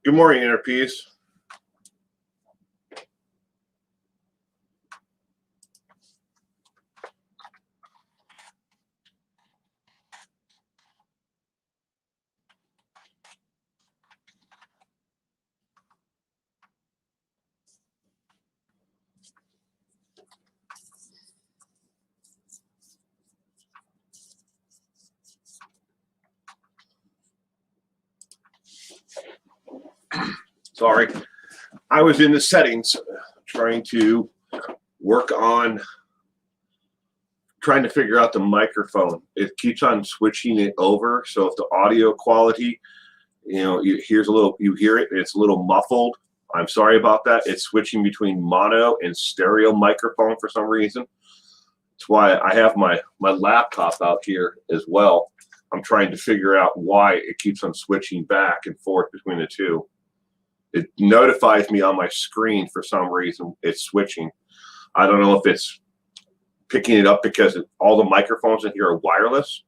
Good morning, Inner Peace. Sorry, I was in the settings trying to work on trying to figure out the microphone. It keeps on switching it over. So if the audio quality, you hear it, it's a little muffled. I'm sorry about that. It's switching between mono and stereo microphone for some reason. That's why I have my laptop out here as well. I'm trying to figure out why it keeps on switching back and forth between the two. It notifies me on my screen for some reason it's switching. I don't know if it's picking it up because all the microphones in here are wireless.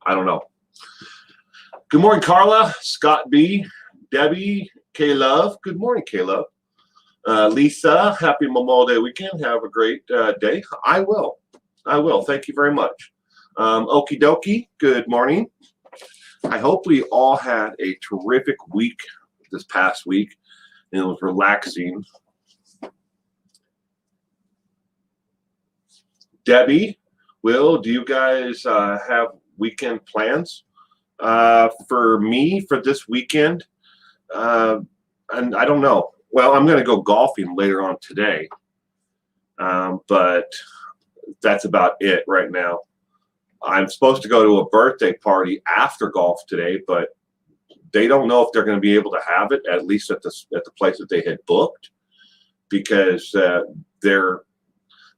I don't know. Good morning, Carla, Scott B, Debbie, K-Love. Good morning, K-Love. Lisa, happy Memorial Day weekend. Have a great day. I will. Thank you very much. Okie dokie, good morning. I hope we all had a terrific week this past week, and it was relaxing. Debbie, Will, do you guys have weekend plans? For me, for this weekend, and I don't know. Well, I'm going to go golfing later on today, but that's about it right now. I'm supposed to go to a birthday party after golf today, but they don't know if they're going to be able to have it, at least at the place that they had booked, because they're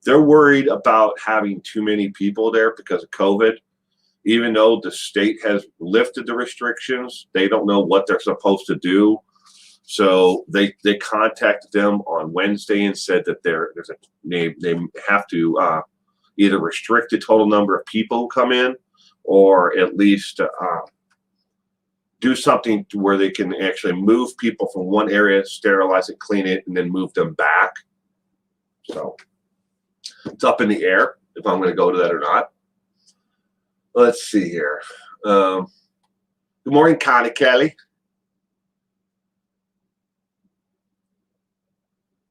worried about having too many people there because of COVID. Even though the state has lifted the restrictions, they don't know what they're supposed to do. So they contacted them on Wednesday and said that they have to either restrict the total number of people who come in, or at least do something to where they can actually move people from one area, sterilize it, clean it, and then move them back. So it's up in the air if I'm going to go to that or not. Let's see here. Good morning, Connie Kelly.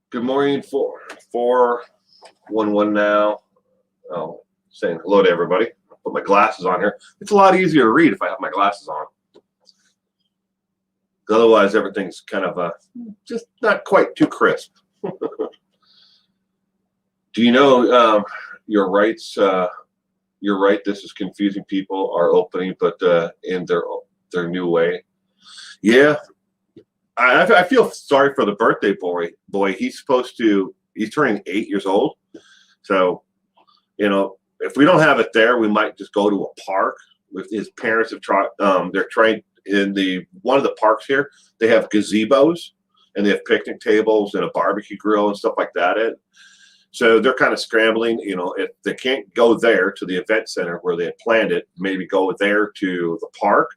Good morning, 411 now. Oh, saying hello to everybody. I'll put my glasses on here. It's a lot easier to read if I have my glasses on. Otherwise, everything's kind of just not quite too crisp. Do you know your rights? You're right. This is confusing. People are opening, but in their new way. Yeah, I feel sorry for the birthday boy. He's turning 8 years old. So, if we don't have it there, we might just go to a park. With his parents have tried. They're trying in one of the parks here. They have gazebos and they have picnic tables and a barbecue grill and stuff like that. So they're kind of scrambling, if they can't go there to the event center where they had planned it, maybe go there to the park,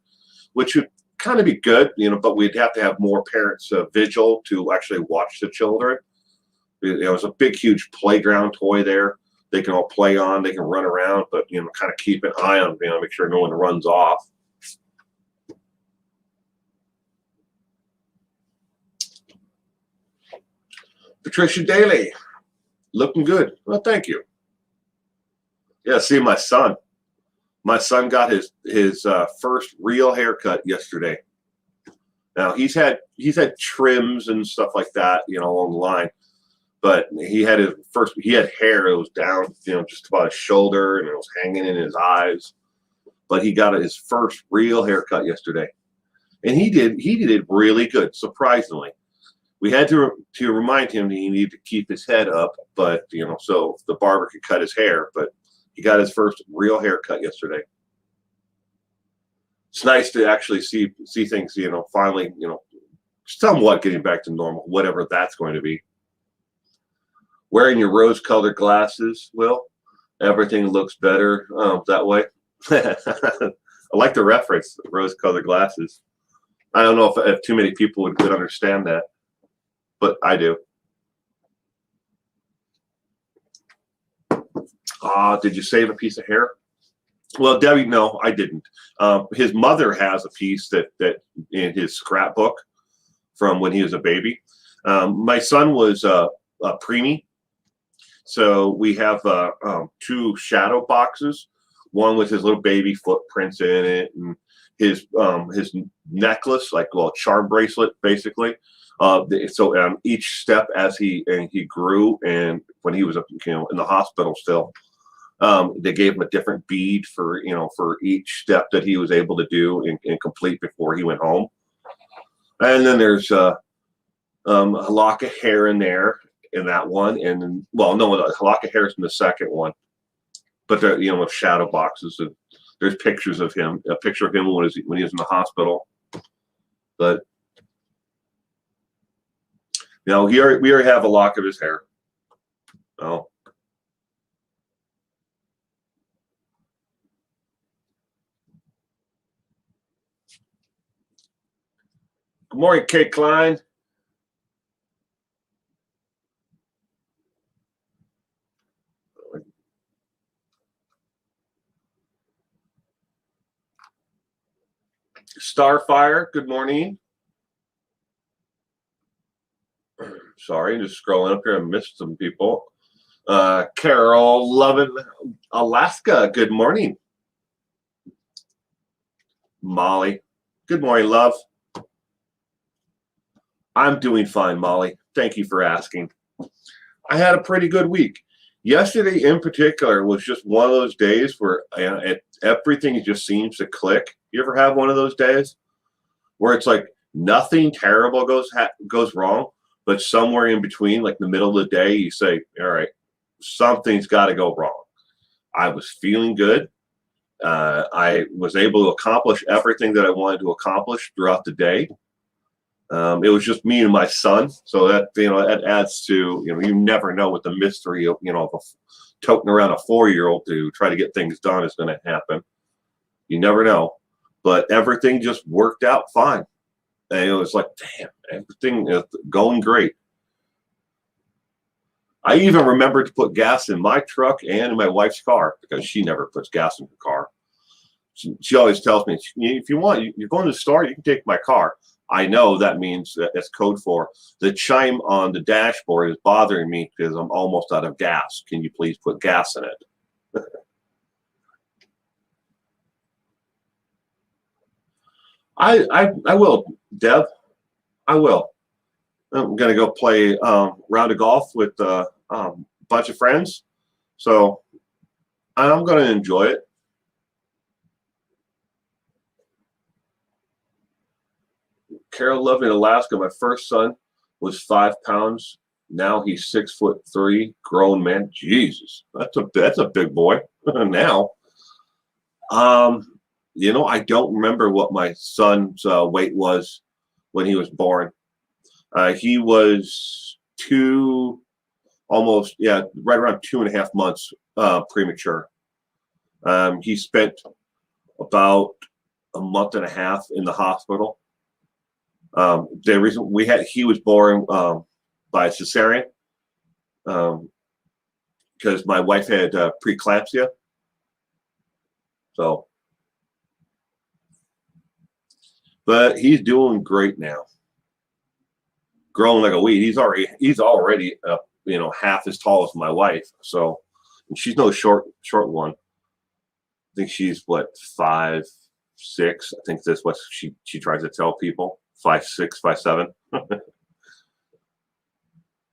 which would kind of be good, but we'd have to have more parents vigil to actually watch the children. There's a big, huge playground toy there. They can all play on, they can run around, but, kind of keep an eye on, make sure no one runs off. Patricia Daly. Looking good. Well, thank you. Yeah, see my son. My son got his first real haircut yesterday. Now he's had trims and stuff like that, along the line, but he had hair. It was down, just about his shoulder, and it was hanging in his eyes. But he got his first real haircut yesterday, and he did it really good, surprisingly. We had to remind him that he needed to keep his head up, but so the barber could cut his hair. But he got his first real haircut yesterday. It's nice to actually see things, finally, somewhat getting back to normal, whatever that's going to be. Wearing your rose-colored glasses, Will, everything looks better that way. I like the reference, rose-colored glasses. I don't know if too many people would understand that, but I do. Did you save a piece of hair? Well, Debbie, no, I didn't. His mother has a piece that in his scrapbook from when he was a baby. My son was a preemie, so we have two shadow boxes. One with his little baby footprints in it, and his necklace, like a little charm bracelet, basically. So each step as he grew, and when he was in the hospital still, they gave him a different bead for for each step that he was able to do and complete before he went home. And then there's a lock of hair in there in that one, and then, well, no, a lock of hair is in the second one. But they're with shadow boxes, and there's pictures of him, a picture of him when he was in the hospital. But we already have a lock of his hair. Oh. Good morning, Kate Klein. Starfire, good morning. Sorry, just scrolling up here. I missed some people. Carol Lovin, Alaska, good morning. Molly, good morning, love. I'm doing fine, Molly. Thank you for asking. I had a pretty good week. Yesterday in particular was just one of those days where everything just seems to click. You ever have one of those days where it's like nothing terrible goes wrong, but somewhere in between, like the middle of the day, you say, all right, something's got to go wrong. I was feeling good. I was able to accomplish everything that I wanted to accomplish throughout the day. It was just me and my son, so that that adds to you never know what the mystery of of toting around a 4-year-old to try to get things done is going to happen. You never know, but everything just worked out fine, and it was like, damn, everything is going great. I even remembered to put gas in my truck and in my wife's car because she never puts gas in her car. She always tells me, if you want, you're going to the store, you can take my car. I know that means that it's code for the chime on the dashboard is bothering me because I'm almost out of gas. Can you please put gas in it? I will, Deb. I will. I'm gonna go play round of golf with a bunch of friends, so I'm gonna enjoy it. Carol lived in Alaska. My first son was 5 pounds. Now he's 6'3", grown man. Jesus, that's a big boy now. I don't remember what my son's weight was when he was born. He was right around 2.5 months premature. He spent about a month and a half in the hospital. The reason he was born by cesarean because my wife had preeclampsia. So, but he's doing great now. Growing like a weed. He's already half as tall as my wife. So, and she's no short one. I think she's what 5'6". I think that's what she tries to tell people. 5'6", 5'7".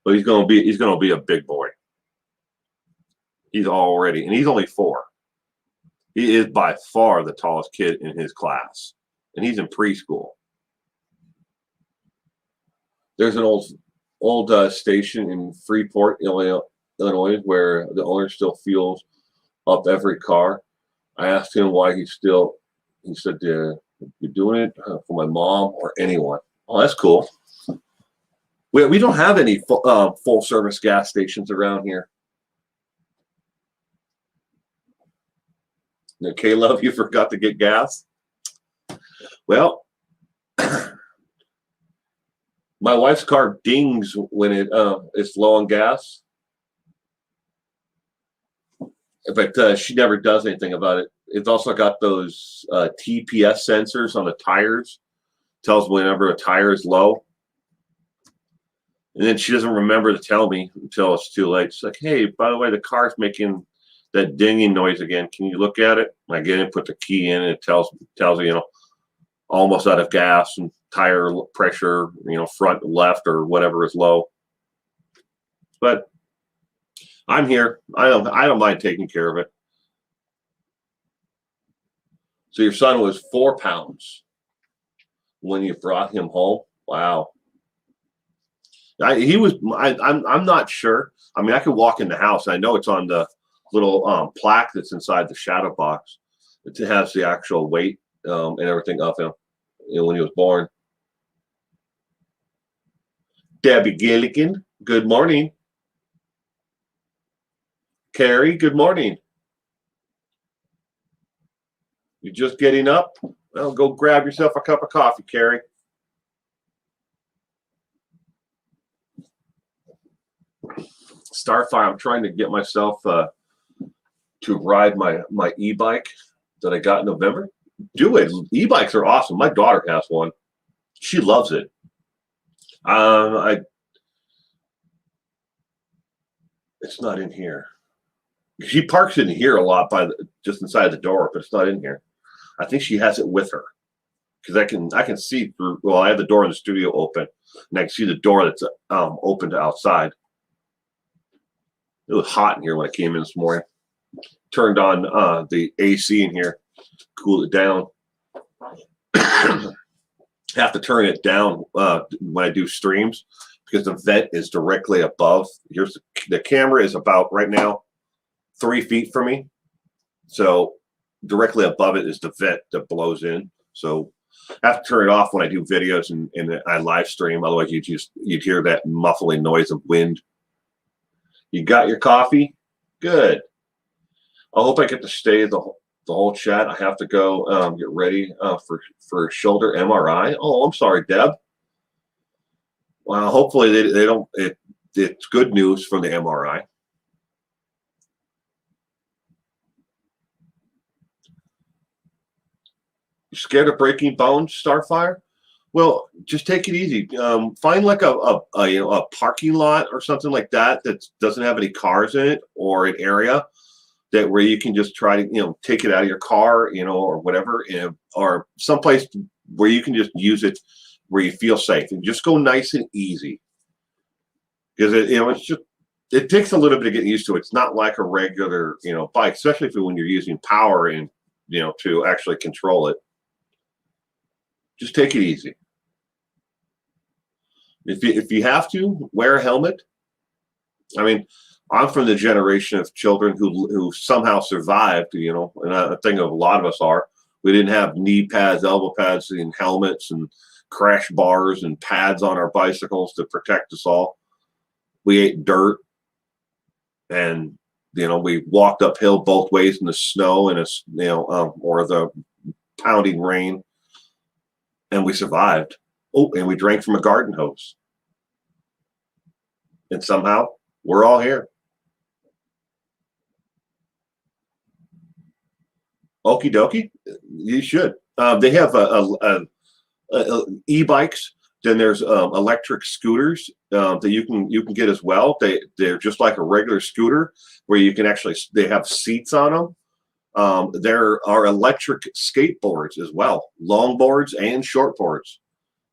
But he's gonna be a big boy. He's only 4. He is by far the tallest kid in his class, and he's in preschool. There's an old station in Freeport, Illinois, where the owner still fuels up every car. I asked him why he said, you're doing it for my mom or anyone. Oh, that's cool. We don't have any full service gas stations around here. Okay, love, you forgot to get gas? Well, My wife's car dings when it's low on gas, but she never does anything about it. It's also got those TPS sensors on the tires. Tells whenever a tire is low. And then she doesn't remember to tell me until it's too late. She's like, hey, by the way, the car's making that dinging noise again. Can you look at it? I get in, put the key in, and it tells me, almost out of gas and tire pressure, front left or whatever is low. But I'm here. I don't mind taking care of it. So your son was 4 pounds when you brought him home. Wow. I'm not sure. I mean, I could walk in the house. I know it's on the little plaque that's inside the shadow box. It has the actual weight and everything of him when he was born. Debbie Gilligan, good morning. Carrie, good morning. You're just getting up? Well, go grab yourself a cup of coffee, Carrie. Starfire, I'm trying to get myself to ride my e-bike that I got in November. Do it. E-bikes are awesome. My daughter has one. She loves it. It's not in here. She parks in here a lot just inside the door, but it's not in here. I think she has it with her because I can see through. Well, I have the door in the studio open, and I can see the door that's open to outside. It was hot in here when I came in this morning. Turned on the AC in here, cooled it down. Have to turn it down when I do streams because the vent is directly above. Here's the camera is about right now 3 feet from me, so directly above it is the vent that blows in. So I have to turn it off when I do videos and I live stream. Otherwise, you'd hear that muffling noise of wind. You got your coffee? Good. I hope I get to stay the whole chat. I have to go get ready for shoulder MRI. Oh, I'm sorry, Deb. Well, hopefully they don't. It's good news from the MRI. You scared of breaking bones, Starfire? Well, just take it easy. Find like a parking lot or something like that doesn't have any cars in it, or an area where you can just try to take it out of your car, or whatever, or someplace where you can just use it where you feel safe, and just go nice and easy. Because it takes a little bit to get used to. It's not like a regular bike, especially when you're using power and to actually control it. Just take it easy. If you have to, wear a helmet. I mean, I'm from the generation of children who somehow survived, and I think a lot of us are. We didn't have knee pads, elbow pads, and helmets, and crash bars and pads on our bicycles to protect us all. We ate dirt, and we walked uphill both ways in the snow and or the pounding rain, and we survived. Oh, and we drank from a garden hose. And somehow we're all here. Okie dokie. You should. They have e-bikes. Then there's electric scooters that you can get as well. They're just like a regular scooter where you can they have seats on them. There are electric skateboards as well, longboards and shortboards.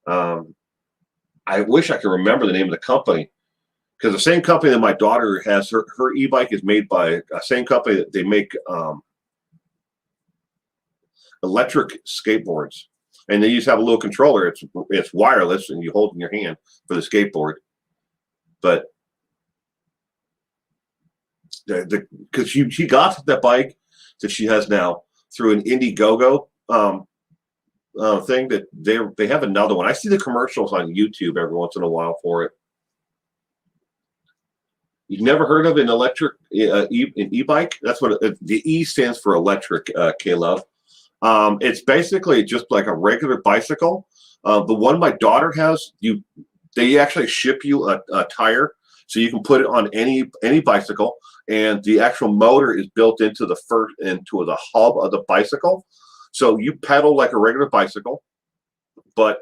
I wish I could remember the name of the company, because the same company that my daughter has, her e-bike is made by a same company that they make electric skateboards, and they just have a little controller. It's wireless, and you hold in your hand for the skateboard. But because she got that bike that she has now through an Indiegogo thing that they have another one. I see the commercials on YouTube every once in a while for it. You've never heard of an electric an e-bike? That's what the E stands for, electric, K-Love. It's basically just like a regular bicycle. The one my daughter has, They actually ship you a tire, so you can put it on any bicycle, and the actual motor is built into the hub of the bicycle. So you pedal like a regular bicycle, but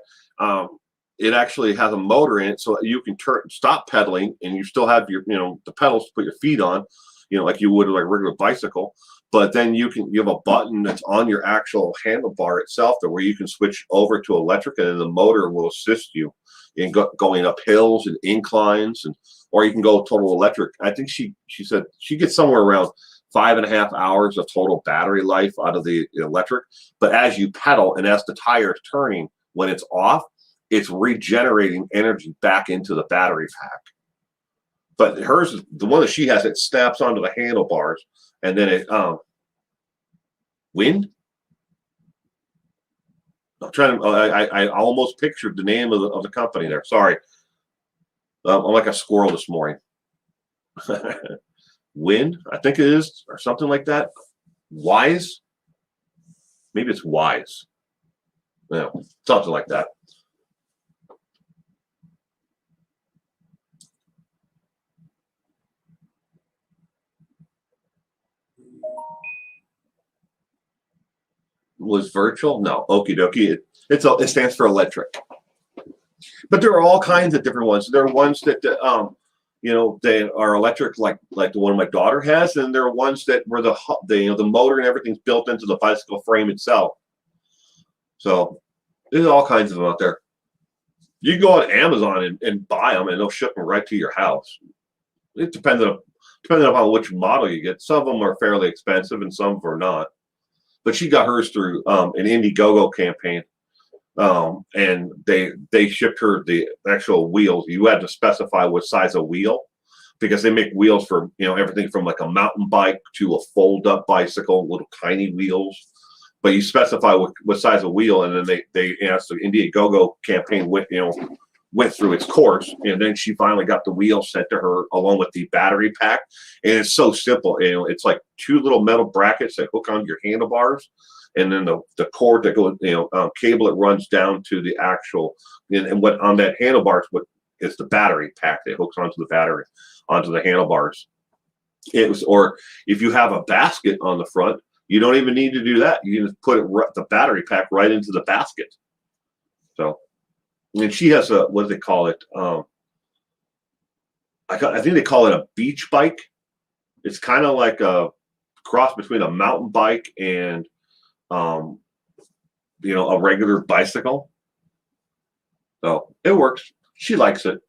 it actually has a motor in it, so you can stop pedaling, and you still have your the pedals to put your feet on, like you would like a regular bicycle. But then you have a button that's on your actual handlebar itself, there where you can switch over to electric, and then the motor will assist you in going up hills and inclines, or you can go total electric. I think she said she gets somewhere around 5.5 hours of total battery life out of the electric. But as you pedal and as the tire is turning, when it's off, it's regenerating energy back into the battery pack. But hers, the one that she has, it snaps onto the handlebars, and then it wind. I'm trying to. I almost pictured the name of the company there. Sorry, I'm like a squirrel this morning. Wind, I think it is, or something like that. Wise, maybe it's Wise. Yeah, something like that. Was virtual? No, okie dokie. It stands for electric. But there are all kinds of different ones. There are ones that they are electric, like the one my daughter has, and there are ones that where the motor and everything's built into the bicycle frame itself. So there's all kinds of them out there. You can go on Amazon and buy them, and they'll ship them right to your house. It depends upon which model you get. Some of them are fairly expensive, and some are not. But she got hers through an Indiegogo campaign, and they shipped her the actual wheels. You had to specify what size of wheel, because they make wheels for everything from like a mountain bike to a fold-up bicycle, little tiny wheels. But you specify what size of wheel, and then they asked the Indiegogo campaign went through its course, and then she finally got the wheel sent to her along with the battery pack. And it's so simple. It's like two little metal brackets that hook onto your handlebars, and then the cord that goes, cable that runs down to the actual, and what on that handlebars, what is the battery pack that hooks onto the battery, onto the handlebars. Or if you have a basket on the front, you don't even need to do that. You can just put the battery pack right into the basket. So, and she has what do they call it? I think they call it a beach bike. It's kind of like a cross between a mountain bike and a regular bicycle. So it works. She likes it.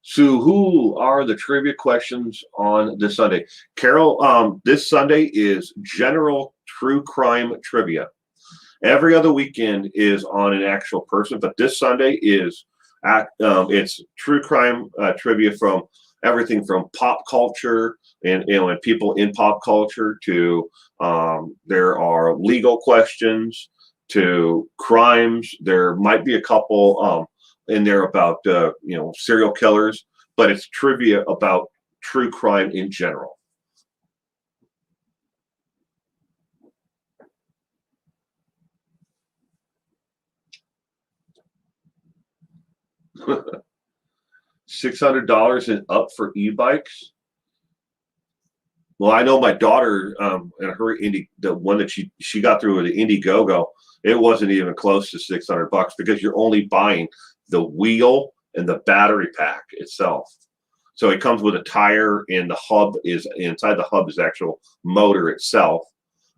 So who are the trivia questions on this Sunday? Carol, this Sunday is general true crime trivia. Every other weekend is on an actual person, but this Sunday is it's true crime trivia from everything from pop culture and people in pop culture to there are legal questions to crimes. There might be a couple in there about serial killers, but it's trivia about true crime in general. $600 and up for e-bikes. Well, I know my daughter and her the one that she got through with the Indiegogo, it wasn't even close to $600 because you're only buying the wheel and the battery pack itself. So it comes with a tire, and the hub is inside the hub is actual motor itself,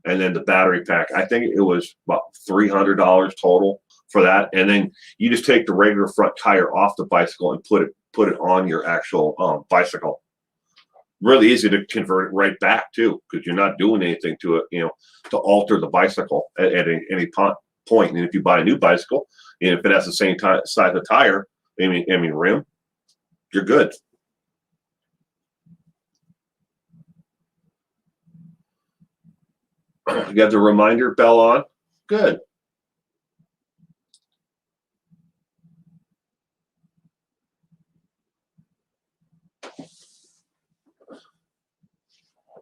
and then the battery pack. I think it was about $300 total for that, and then you just take the regular front tire off the bicycle and put it on your actual bicycle. Really easy to convert it right back too, because you're not doing anything to it, to alter the bicycle at any point. And if you buy a new bicycle, and if it has the same size of tire, I mean rim, you're good. You got the reminder bell on. Good.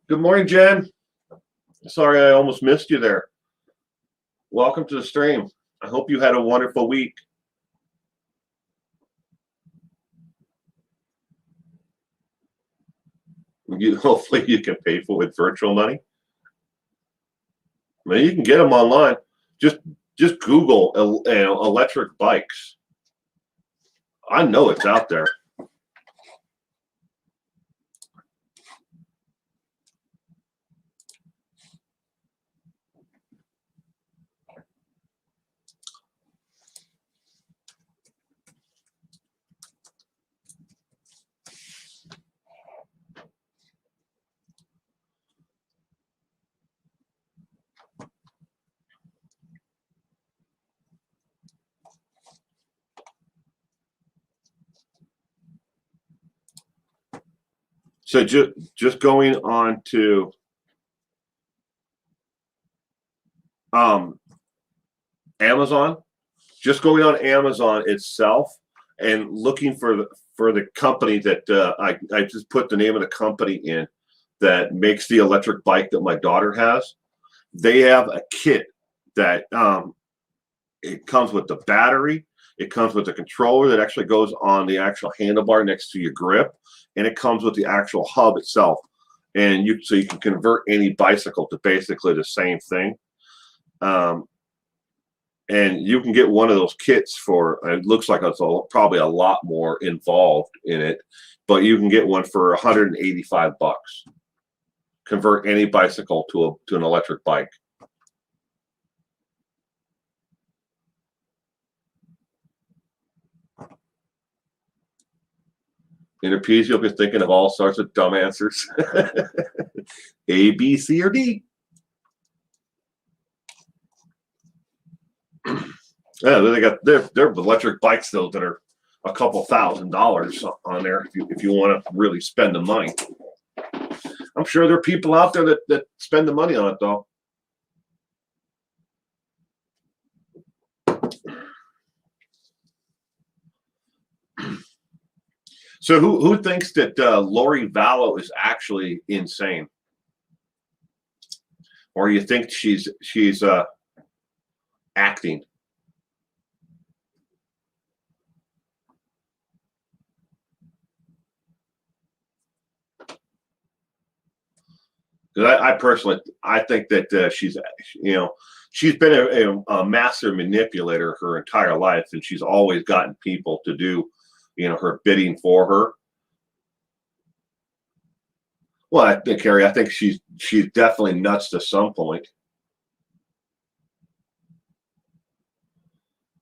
Good morning, Jen. Sorry, I almost missed you there. Welcome to the stream. I hope you had a wonderful week. hopefully you can pay for with virtual money. I mean, you can get them online. Just Google electric bikes. I know it's out there. So just going on to Amazon, just going on Amazon itself and looking for the company that I just put the name of the company in that makes the electric bike that my daughter has. They have a kit that it comes with the battery, it comes with the controller that actually goes on the actual handlebar next to your grip, and it comes with the actual hub itself. And so you can convert any bicycle to basically the same thing. And you can get one of those kits for, it looks like it's probably a lot more involved in it, but you can get one for 185 bucks. Convert any bicycle to an electric bike. In a piece, you'll be thinking of all sorts of dumb answers. A, B, C, or D. Yeah, they got their electric bikes though that are a couple $1,000s on there if you want to really spend the money. I'm sure there are people out there that spend the money on it though. So who thinks that Lori Vallow is actually insane, or you think she's acting? Because I personally think that she's been a master manipulator her entire life, and she's always gotten people to do her bidding for her. Well, I think, Carrie, I think she's definitely nuts to some point.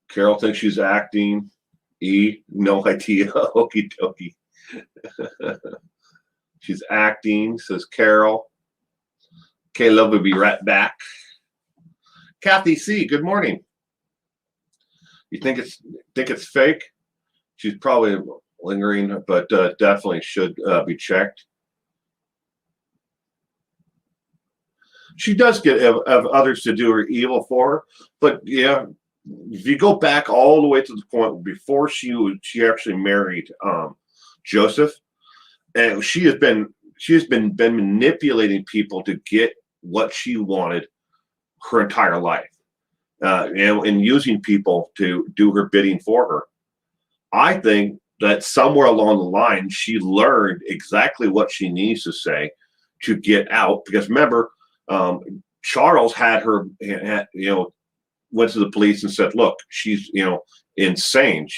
Carol thinks she's acting. E, no idea. Okie dokie. She's acting, says Carol. Caleb will be right back. Kathy C, good morning. You think it's fake? She's probably lingering, but definitely should be checked. She does get of others to do her evil for her, but yeah, if you go back all the way to the point before she actually married Joseph, and she has been manipulating people to get what she wanted her entire life, and using people to do her bidding for her. I think that somewhere along the line she learned exactly what she needs to say to get out. Because remember, Charles had her, went to the police and said, "Look, she's insane.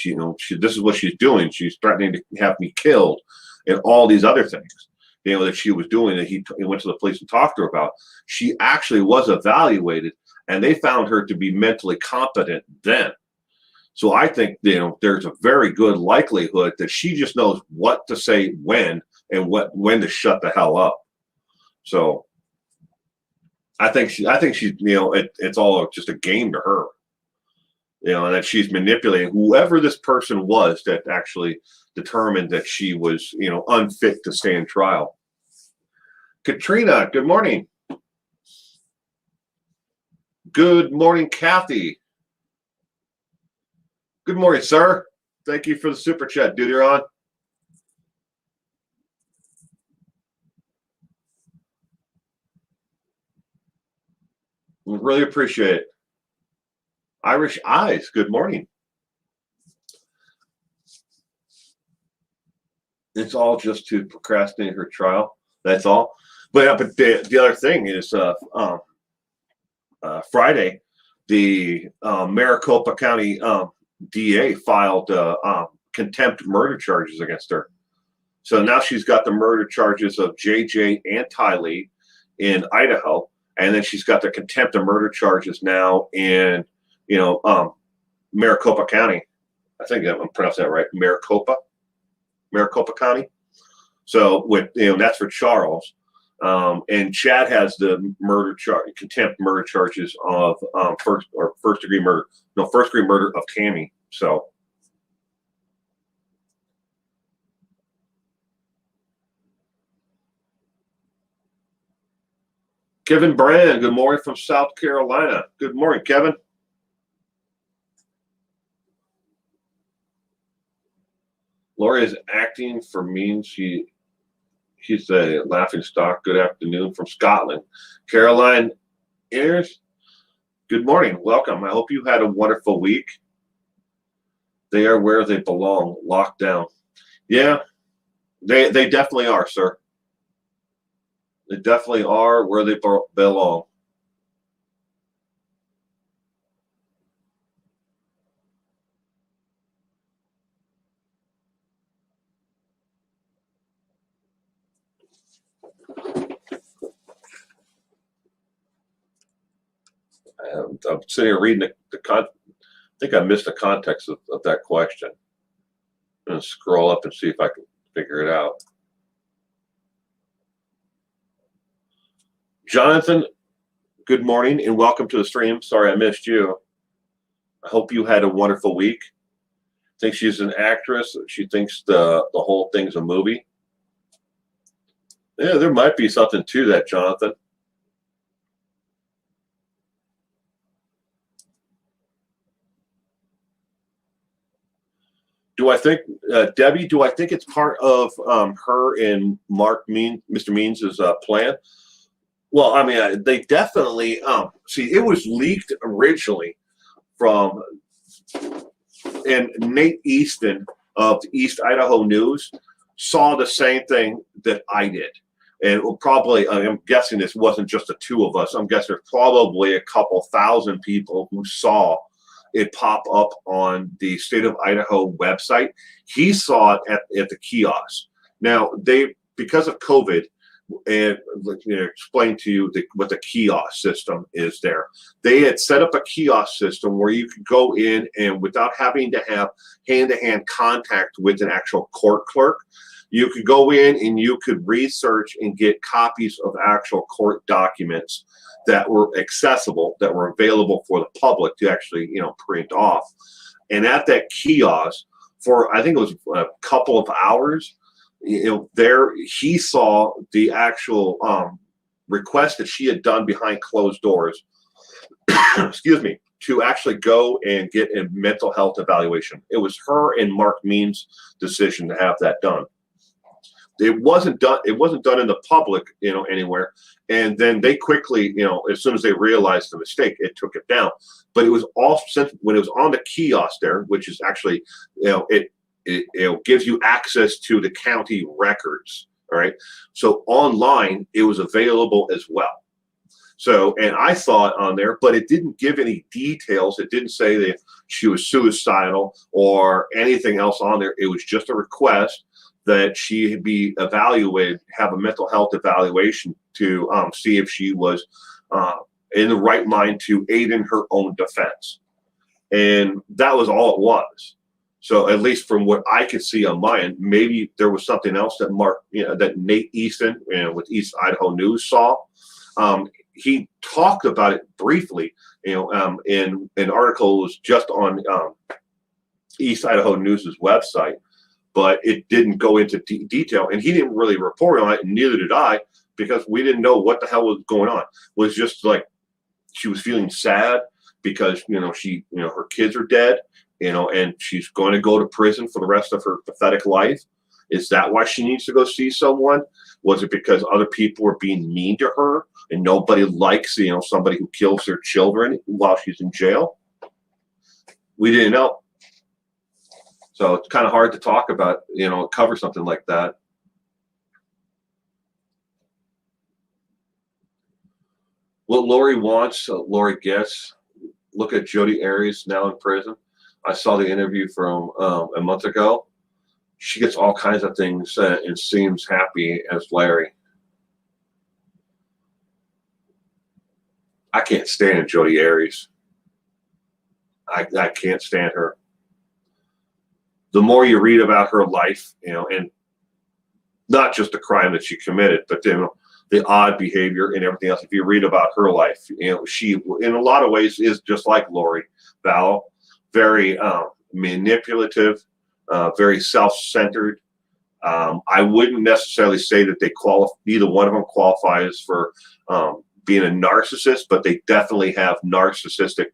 This is what she's doing. She's threatening to have me killed, and all these other things." That she was doing, that he went to the police and talked to her about. She actually was evaluated, and they found her to be mentally competent then. So I think there's a very good likelihood that she just knows what to say when, and when to shut the hell up. So I think she's it's all just a game to her, and that she's manipulating whoever this person was that actually determined that she was unfit to stand trial. Katrina, good morning. Good morning, Kathy. Good morning, sir. Thank you for the super chat, dude. You're on. We really appreciate it. Irish Eyes, good morning. It's all just to procrastinate her trial. That's all. But the other thing is Friday, the Maricopa County DA filed contempt murder charges against her. So now she's got the murder charges of JJ and Tylee in Idaho, and then she's got the contempt of murder charges now in Maricopa County. I think I'm pronouncing that right. Maricopa County. So that's for Charles. And Chad has the contempt murder charges of first degree murder of Tammy. So Kevin Brand, good morning from South Carolina. Good morning, Kevin. Lori is acting for means she's a laughing stock. Good afternoon from Scotland. Caroline Ayers, good morning. Welcome. I hope you had a wonderful week. They are where they belong, locked down. Yeah, they definitely are, sir. They definitely are where they belong. I'm sitting here reading I think I missed the context of that question. I'm going to scroll up and see if I can figure it out. Jonathan, good morning and welcome to the stream. Sorry I missed you. I hope you had a wonderful week. I think she's an actress. She thinks the whole thing's a movie. Yeah, there might be something to that, Jonathan. Do I think, Debbie, do I think it's part of her and Mr. Means' plan? Well, I mean, they definitely, see, it was leaked originally from, and Nate Easton of the East Idaho News saw the same thing that I did. And probably, I'm guessing this wasn't just the two of us. I'm guessing there's probably a couple thousand people who saw it pop up on the State of Idaho website. He saw it at the kiosk. Now, because of COVID, and explain to you what the kiosk system is there. They had set up a kiosk system where you could go in and without having to have hand-to-hand contact with an actual court clerk, you could go in and you could research and get copies of actual court documents that were accessible, that were available for the public to actually, print off. And at that kiosk, for I think it was a couple of hours, there he saw the actual request that she had done behind closed doors, excuse me, to actually go and get a mental health evaluation. It was her and Mark Means' decision to have that done. It wasn't done in the public, anywhere. And then they quickly, as soon as they realized the mistake, it took it down. But it was all sent when it was on the kiosk there, which is actually, it gives you access to the county records. All right. So online, it was available as well. So, and I saw it on there, but it didn't give any details. It didn't say that she was suicidal or anything else on there. It was just a request that she be evaluated, have a mental health evaluation to see if she was in the right mind to aid in her own defense. And that was all it was. So at least from what I could see on my end, maybe there was something else that that Nate Easton, with East Idaho News saw. He talked about it briefly, in an article was just on East Idaho News' website, but it didn't go into detail, and he didn't really report on it, and neither did I, because we didn't know what the hell was going on. It was just like she was feeling sad because she her kids are dead, and she's going to go to prison for the rest of her pathetic life. Is that why she needs to go see someone? Was it because other people were being mean to her and nobody likes somebody who kills their children while she's in jail? We didn't know. So it's kind of hard to talk about, cover something like that. What Lori wants, Lori gets. Look at Jodi Arias now in prison. I saw the interview from a month ago. She gets all kinds of things and seems happy as Larry. I can't stand Jodi Arias. I can't stand her. The more you read about her life, and not just the crime that she committed, but the odd behavior and everything else. If you read about her life, she, in a lot of ways, is just like Lori Vallow, very manipulative, very self-centered. I wouldn't necessarily say that either one of them qualifies for being a narcissist, but they definitely have narcissistic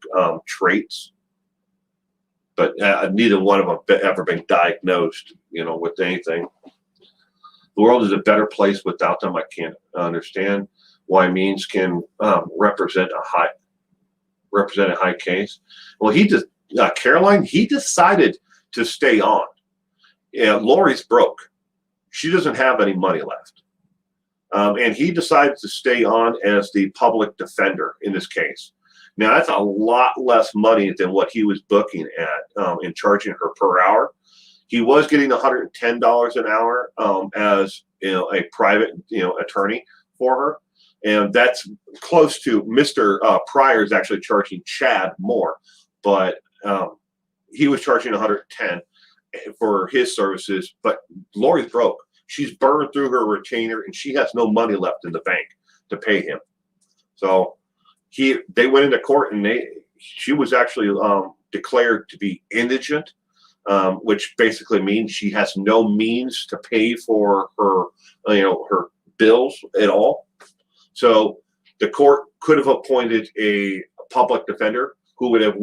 traits. But neither one of them ever been diagnosed, with anything. The world is a better place without them. I can't understand why means can represent a high case. Well, Caroline, he decided to stay on. Yeah, Lori's broke. She doesn't have any money left. And he decided to stay on as the public defender in this case. Now, that's a lot less money than what he was booking at and charging her per hour. He was getting $110 an hour as a private attorney for her, and that's close to Mr. Pryor is actually charging Chad more, but he was charging $110 for his services. But Lori's broke. She's burned through her retainer, and she has no money left in the bank to pay him. So they went into court, and she was actually declared to be indigent. Which basically means she has no means to pay for her, her bills at all. So the court could have appointed a public defender who would have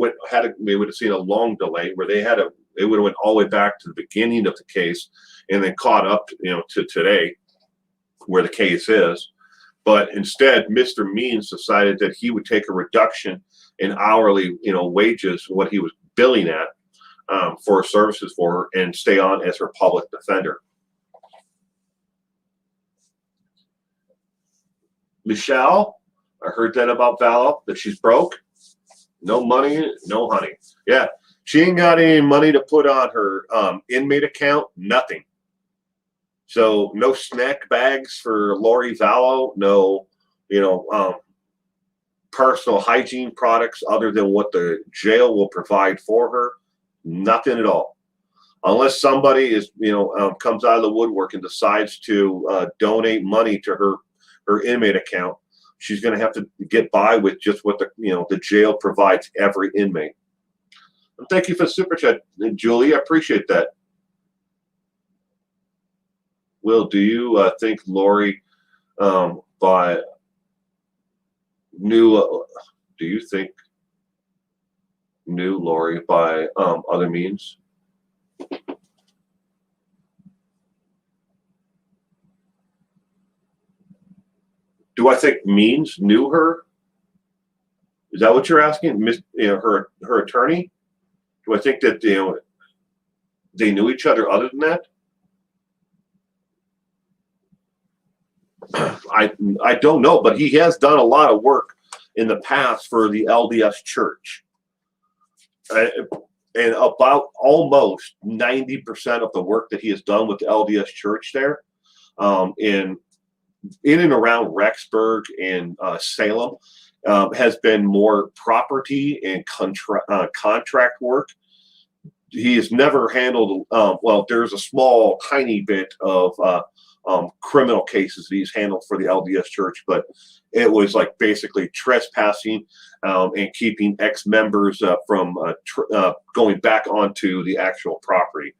they would have seen a long delay where they would have went all the way back to the beginning of the case and then caught up, to today where the case is. But instead, Mr. Means decided that he would take a reduction in hourly, wages, what he was billing at. For services for her and stay on as her public defender. Michelle, I heard that about Vallow, that she's broke. No money, no honey. Yeah, she ain't got any money to put on her inmate account, nothing. So no snack bags for Lori Vallow, no, personal hygiene products other than what the jail will provide for her. Nothing at all, unless somebody comes out of the woodwork and decides to donate money to her inmate account. She's going to have to get by with just what the jail provides every inmate. And thank you for the super chat, Julie. I appreciate that. Will, do you think Lori knew Lori by other means? Do I think Means knew her? Is that what you're asking? Her attorney? Do I think that they knew each other other than that? I don't know, but he has done a lot of work in the past for the LDS Church. And about almost 90% of the work that he has done with the LDS Church there, in and around Rexburg and Salem, has been more property and contract work. He has never handled. There's a small, tiny bit of criminal cases that he's handled for the LDS Church, but it was like basically trespassing and keeping ex-members from going back onto the actual property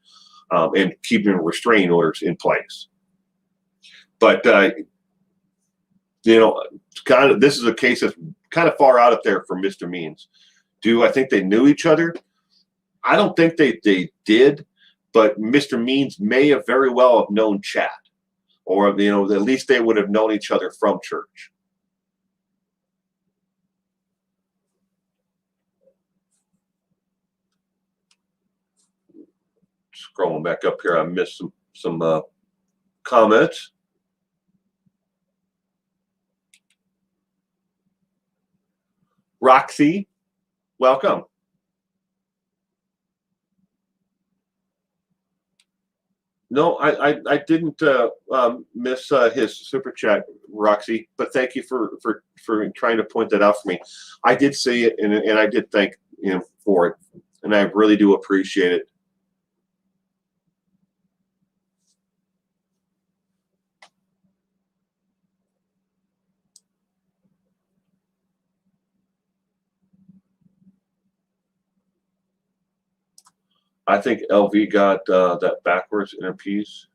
and keeping restraining orders in place. But this is a case that's kind of far out there for Mr. Means. Do I think they knew each other? I don't think they did, but Mr. Means may have very well have known Chad, or at least they would have known each other from church. Scrolling back up here, I missed some comments. Roxy, welcome. No, I didn't miss his super chat, Roxy. But thank you for trying to point that out for me. I did see it, and I did thank him for it, and I really do appreciate it. I think LV got that backwards in a piece.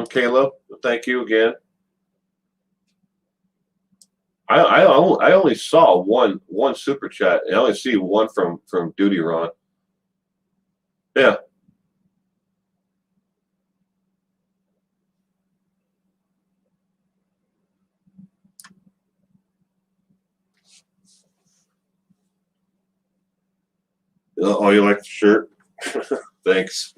Caleb, thank you again. I only saw one super chat. I only see one from Duty Ron. Yeah. Oh, you like the shirt? Thanks.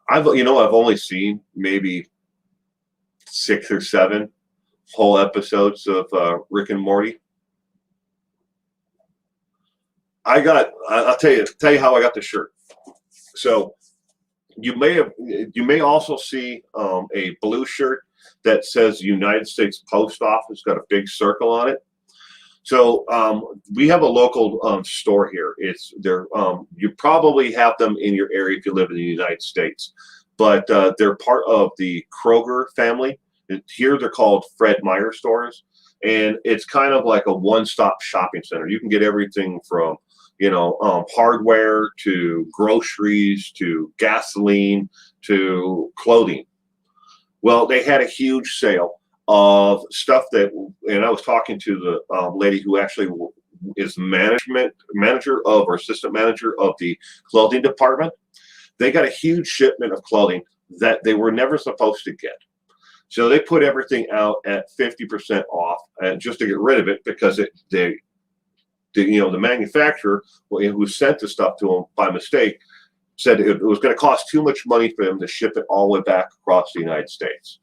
I've only seen maybe 6 or 7 whole episodes of Rick and Morty. I'll tell you how I got the shirt. So you may also see a blue shirt that says United States Post Office, got a big circle on it. So we have a local store here. It's there. You probably have them in your area if you live in the United States, but they're part of the Kroger family. Here they're called Fred Meyer stores, and it's kind of like a one-stop shopping center. You can get everything from hardware to groceries to gasoline to clothing. Well, they had a huge sale of stuff and I was talking to the lady who actually is manager of or assistant manager of the clothing department. They got a huge shipment of clothing that they were never supposed to get. So they put everything out at 50% off just to get rid of it because the manufacturer who sent the stuff to them by mistake said it was going to cost too much money for them to ship it all the way back across the United States.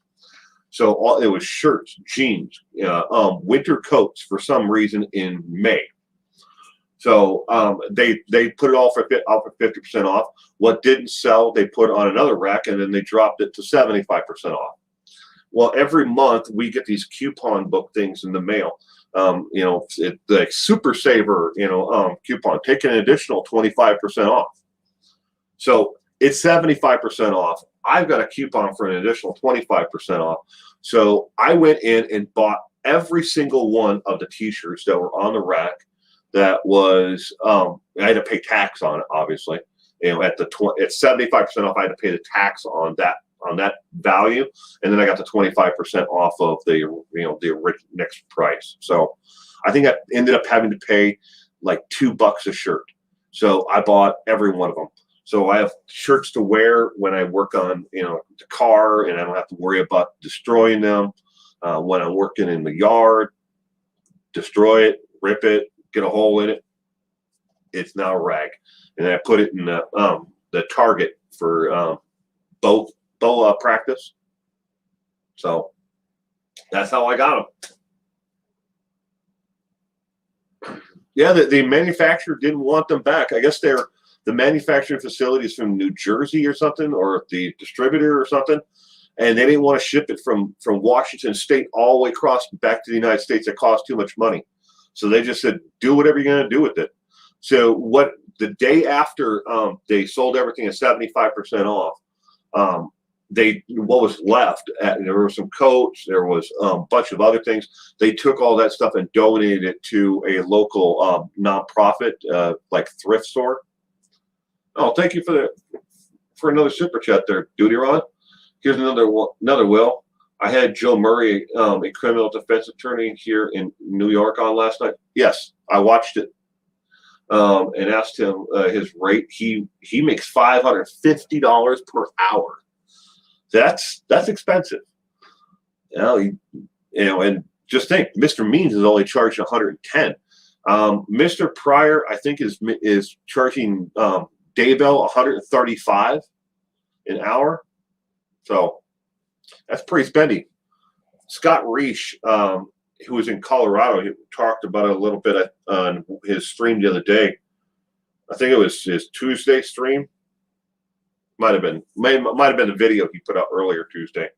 So it was shirts, jeans, winter coats for some reason in May. So they put it all for 50% off. What didn't sell, they put on another rack, and then they dropped it to 75% off. Well, every month we get these coupon book things in the mail. Like Super Saver, coupon, take an additional 25% off. So it's 75% off. I've got a coupon for an additional 25% off. So I went in and bought every single one of the T-shirts that were on the rack. That was I had to pay tax on it, obviously. At 75% off, I had to pay the tax on that value, and then I got the 25% off of the original next price. So I think I ended up having to pay like $2 a shirt. So I bought every one of them. So I have shirts to wear when I work on the car, and I don't have to worry about destroying them when I'm working in the yard. Destroy it, rip it, get a hole in it. It's now a rag, and I put it in the target for bow practice. So that's how I got them. Yeah, the manufacturer didn't want them back. I guess the manufacturing facility is from New Jersey or something, or the distributor or something, and they didn't want to ship it from Washington State all the way across back to the United States. It cost too much money. So they just said, do whatever you're going to do with it. So the day after they sold everything at 75% off, what was left, there were some coats, there was a bunch of other things. They took all that stuff and donated it to a local nonprofit like thrift store. Oh, thank you for another super chat there, Duty Ron. Here's another Will. I had Joe Murray, a criminal defense attorney here in New York, on last night. Yes, I watched it. and asked him his rate. He makes $550 per hour. That's expensive. And just think, Mr. Means is only charged 110. Mr. Pryor, I think, is charging Daybell 135 an hour. So that's pretty spendy. Scott Reish, who was in Colorado, he talked about it a little bit on his stream the other day. I think it was his Tuesday stream. Might have been the video he put out earlier Tuesday.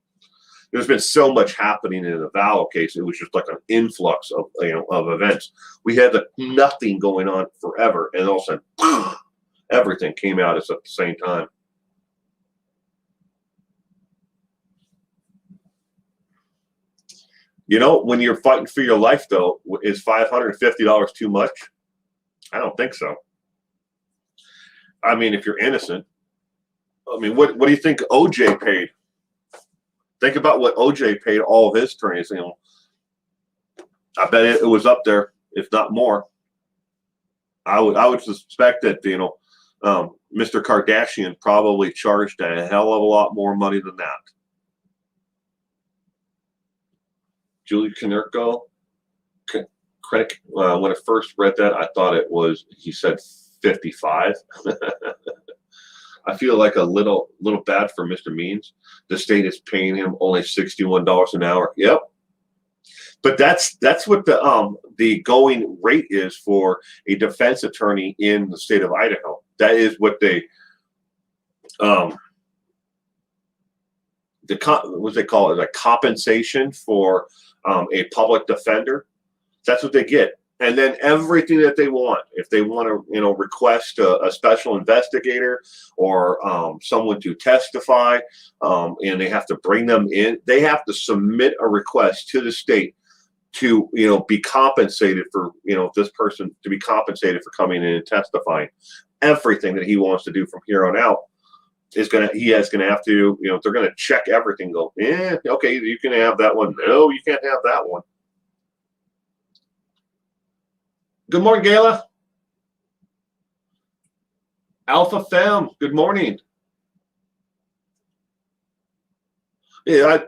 There's been so much happening in the Vallow case. It was just like an influx of events. We had nothing going on forever, and all of a sudden, everything came out at the same time. When you're fighting for your life, though, is $550 too much? I don't think so. I mean, if you're innocent. I mean, what do you think OJ paid? Think about what OJ paid all of his attorneys. I bet it was up there, if not more. I would suspect that Mr. Kardashian probably charged a hell of a lot more money than that. Julie Konerko, when I first read that, I thought he said 55. I feel like a little bad for Mr. Means. The state is paying him only $61 an hour. Yep. But that's what the going rate is for a defense attorney in the state of Idaho. That is what they what they call it, a compensation for a public defender. That's what they get. And then everything that they want, if they want to, request a special investigator or someone to testify, and they have to bring them in, they have to submit a request to the state to, be compensated for, this person to be compensated for coming in and testifying. Everything that he wants to do from here on out is going to have to, they're going to check everything. Go, okay, you can have that one. No, you can't have that one. Good morning, Gayla. Alpha Fem, good morning. Yeah,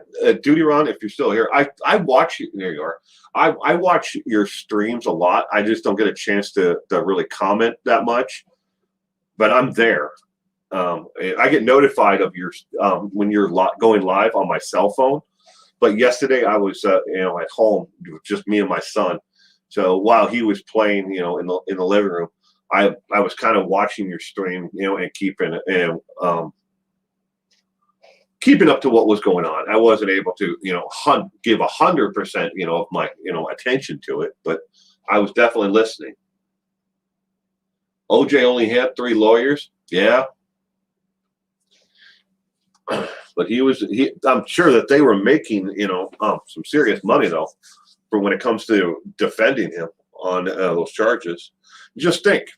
Duty Ron, if you're still here, I watch you. There you are. I watch your streams a lot. I just don't get a chance to really comment that much, but I'm there. I get notified of your when you're going live on my cell phone. But yesterday I was at home, just me and my son. So while he was playing, in the living room, I was kind of watching your stream, and keeping up to what was going on. I wasn't able to, give 100%, of my, attention to it, but I was definitely listening. OJ only had 3 lawyers. Yeah. But I'm sure that they were making, some serious money though, for when it comes to defending him on those charges. Just think,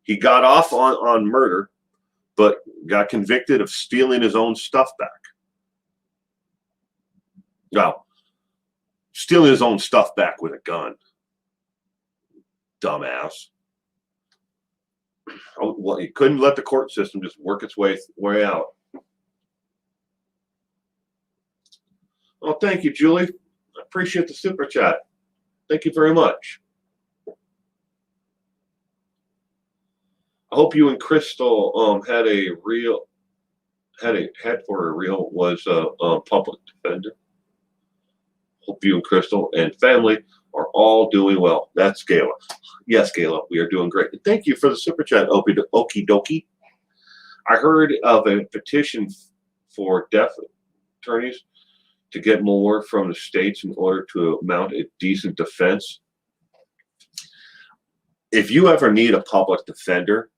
he got off on murder, but got convicted of stealing his own stuff back. Well, stealing his own stuff back with a gun. Dumbass. Oh, well, he couldn't let the court system just work its way out. Well, thank you, Julie. I appreciate the super chat. Thank you very much. I hope you and Crystal had for a real was a public defender. Hope you and Crystal and family are all doing well. That's Gayla. Yes, Gayla, we are doing great. Thank you for the super chat, Okie dokie. I heard of a petition for deaf attorneys to get more from the states in order to mount a decent defense. If you ever need a public defender,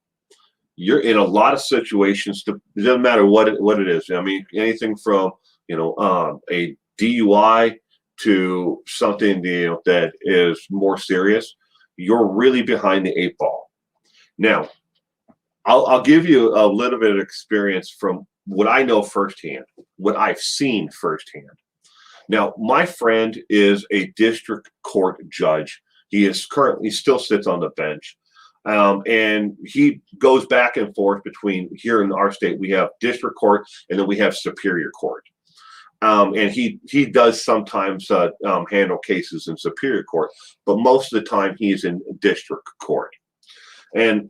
you're in a lot of situations. It doesn't matter what it is. I mean, anything from a DUI to something that is more serious. You're really behind the 8 ball. Now, I'll give you a little bit of experience from what I know firsthand, what I've seen firsthand. Now, my friend is a district court judge. He still sits on the bench. And he goes back and forth between here in our state. We have district court, and then we have superior court. And he does sometimes handle cases in superior court, but most of the time he's in district court. And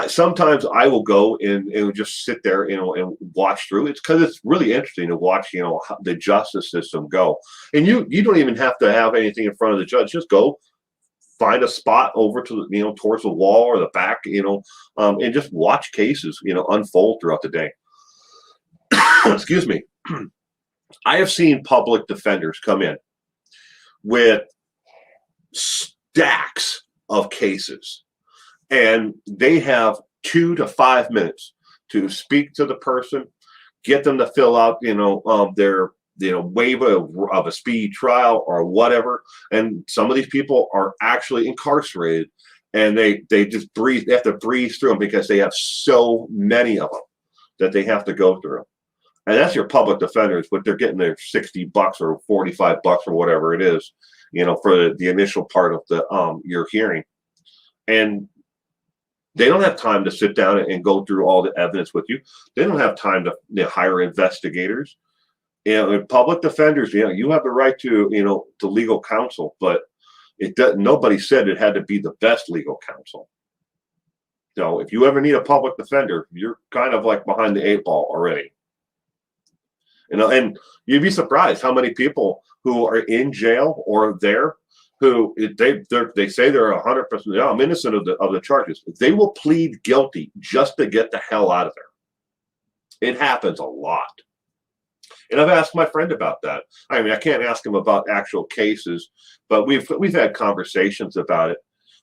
sometimes I will go and just sit there, and watch through. It's because it's really interesting to watch, how the justice system go. And you don't even have to have anything in front of the judge. Just go find a spot over to towards the wall or the back, and just watch cases, unfold throughout the day. Excuse me. I have seen public defenders come in with stacks of cases, and they have 2 to 5 minutes to speak to the person, get them to fill out, their waiver of a speedy trial or whatever. And some of these people are actually incarcerated, and they just breeze. They have to breeze through them because they have so many of them that they have to go through. And that's your public defenders, but they're getting their $60 or $45 or whatever it is, for the initial part of the your hearing. And they don't have time to sit down and go through all the evidence with you. They don't have time to hire investigators. And public defenders, you have the right to legal counsel, but nobody said it had to be the best legal counsel. So if you ever need a public defender, you're kind of like behind the 8 ball already. And you'd be surprised how many people who are in jail or there who they say they're 100%, I'm innocent of the charges. They will plead guilty just to get the hell out of there. It happens a lot. And I've asked my friend about that. I mean, I can't ask him about actual cases, but we've had conversations about it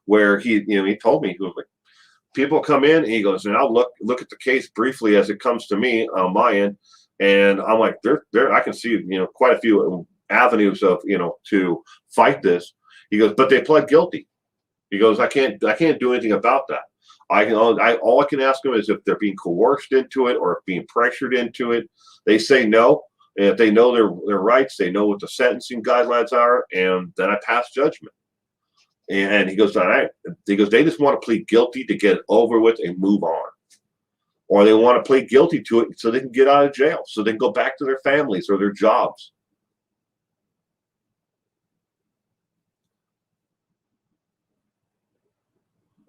where he told me, he was like, people come in and he goes, and I'll look at the case briefly as it comes to me on my end. And I'm like, there I can see, quite a few avenues of, to fight this. He goes, but they pled guilty. He goes, I can't do anything about that. All I can ask them is if they're being coerced into it or being pressured into it. They say no. And if they know their rights, they know what the sentencing guidelines are, and then I pass judgment. And he goes, all right. He goes, they just want to plead guilty to get it over with and move on. Or they want to plead guilty to it so they can get out of jail, so they can go back to their families or their jobs.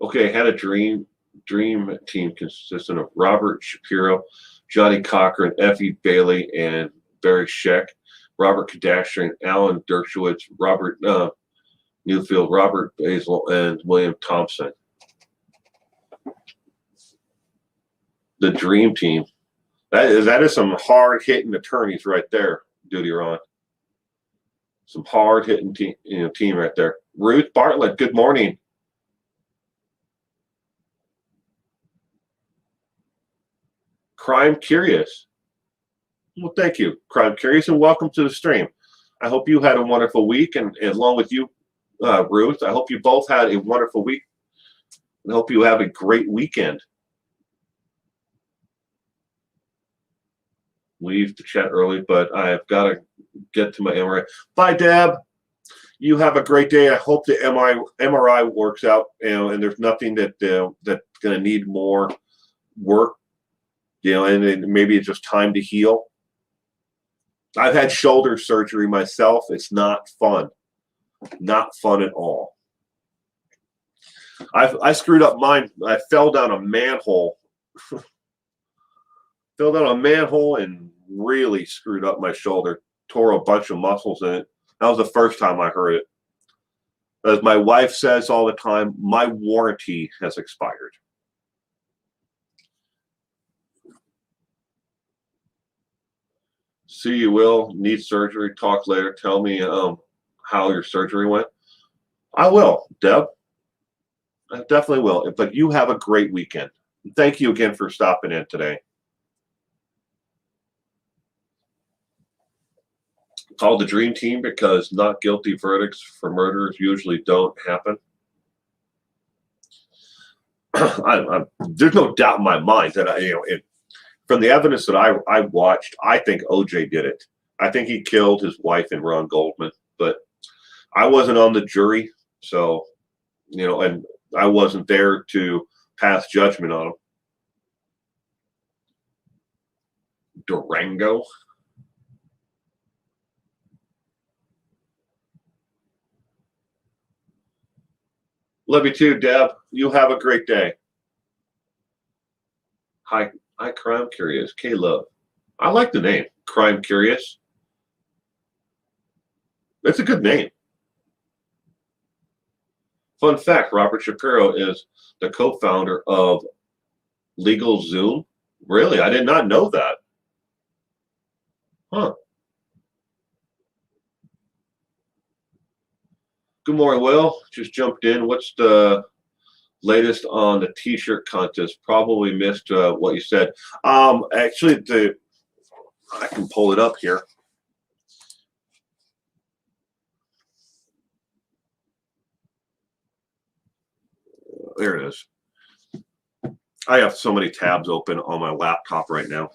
Okay, I had a dream team consistent of Robert Shapiro, Johnny Cochran, Effie Bailey, and Barry Scheck, Robert Kardashian, Alan Dershowitz, Robert Newfield, Robert Basil, and William Thompson. The dream team. That is some hard hitting attorneys right there, Duty Ron. Some hard hitting team right there. Ruth Bartlett, good morning. Crime Curious. Well, thank you, Crime Curious, and welcome to the stream. I hope you had a wonderful week, and along with you, Ruth, I hope you both had a wonderful week. I hope you have a great weekend. Leave the chat early, but I've got to get to my MRI. Bye, Deb. You have a great day. I hope the MRI works out, and there's nothing that's going to need more work, and then maybe it's just time to heal. I've had shoulder surgery myself. It's not fun. Not fun at all. I screwed up mine. I fell down a manhole. Fell down a manhole and really screwed up my shoulder. Tore a bunch of muscles in it. That was the first time I heard it. As my wife says all the time, my warranty has expired. See, you will need surgery. Talk later. Tell me how your surgery went. I will, Deb. I definitely will. But you have a great weekend. Thank you again for stopping in today. Called the Dream Team because not guilty verdicts for murders usually don't happen. There's no doubt in my mind that from the evidence that I watched, I think OJ did it. I think he killed his wife and Ron Goldman, but I wasn't on the jury, so and I wasn't there to pass judgment on them. Durango. Love you too, Deb. You have a great day. Hi, Crime Curious. K-Love. I like the name, Crime Curious. It's a good name. Fun fact, Robert Shapiro is the co-founder of LegalZoom. Really? I did not know that. Huh. Good morning, Will. Just jumped in. What's the latest on the t-shirt contest? Probably missed what you said. Actually, I can pull it up here. There it is. I have so many tabs open on my laptop right now.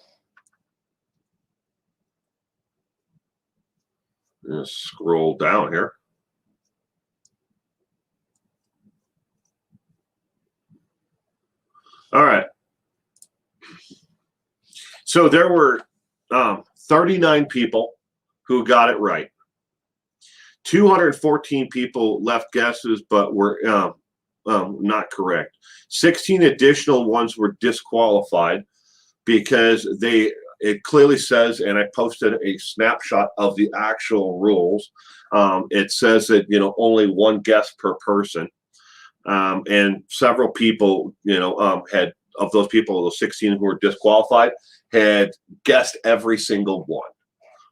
Just scroll down here. All right. So there were 39 people who got it right. 214 people left guesses but were not correct. 16 additional ones were disqualified because it clearly says, and I posted a snapshot of the actual rules. It says that, only one guess per person. And several people, had, of those people, those 16 who were disqualified, had guessed every single one.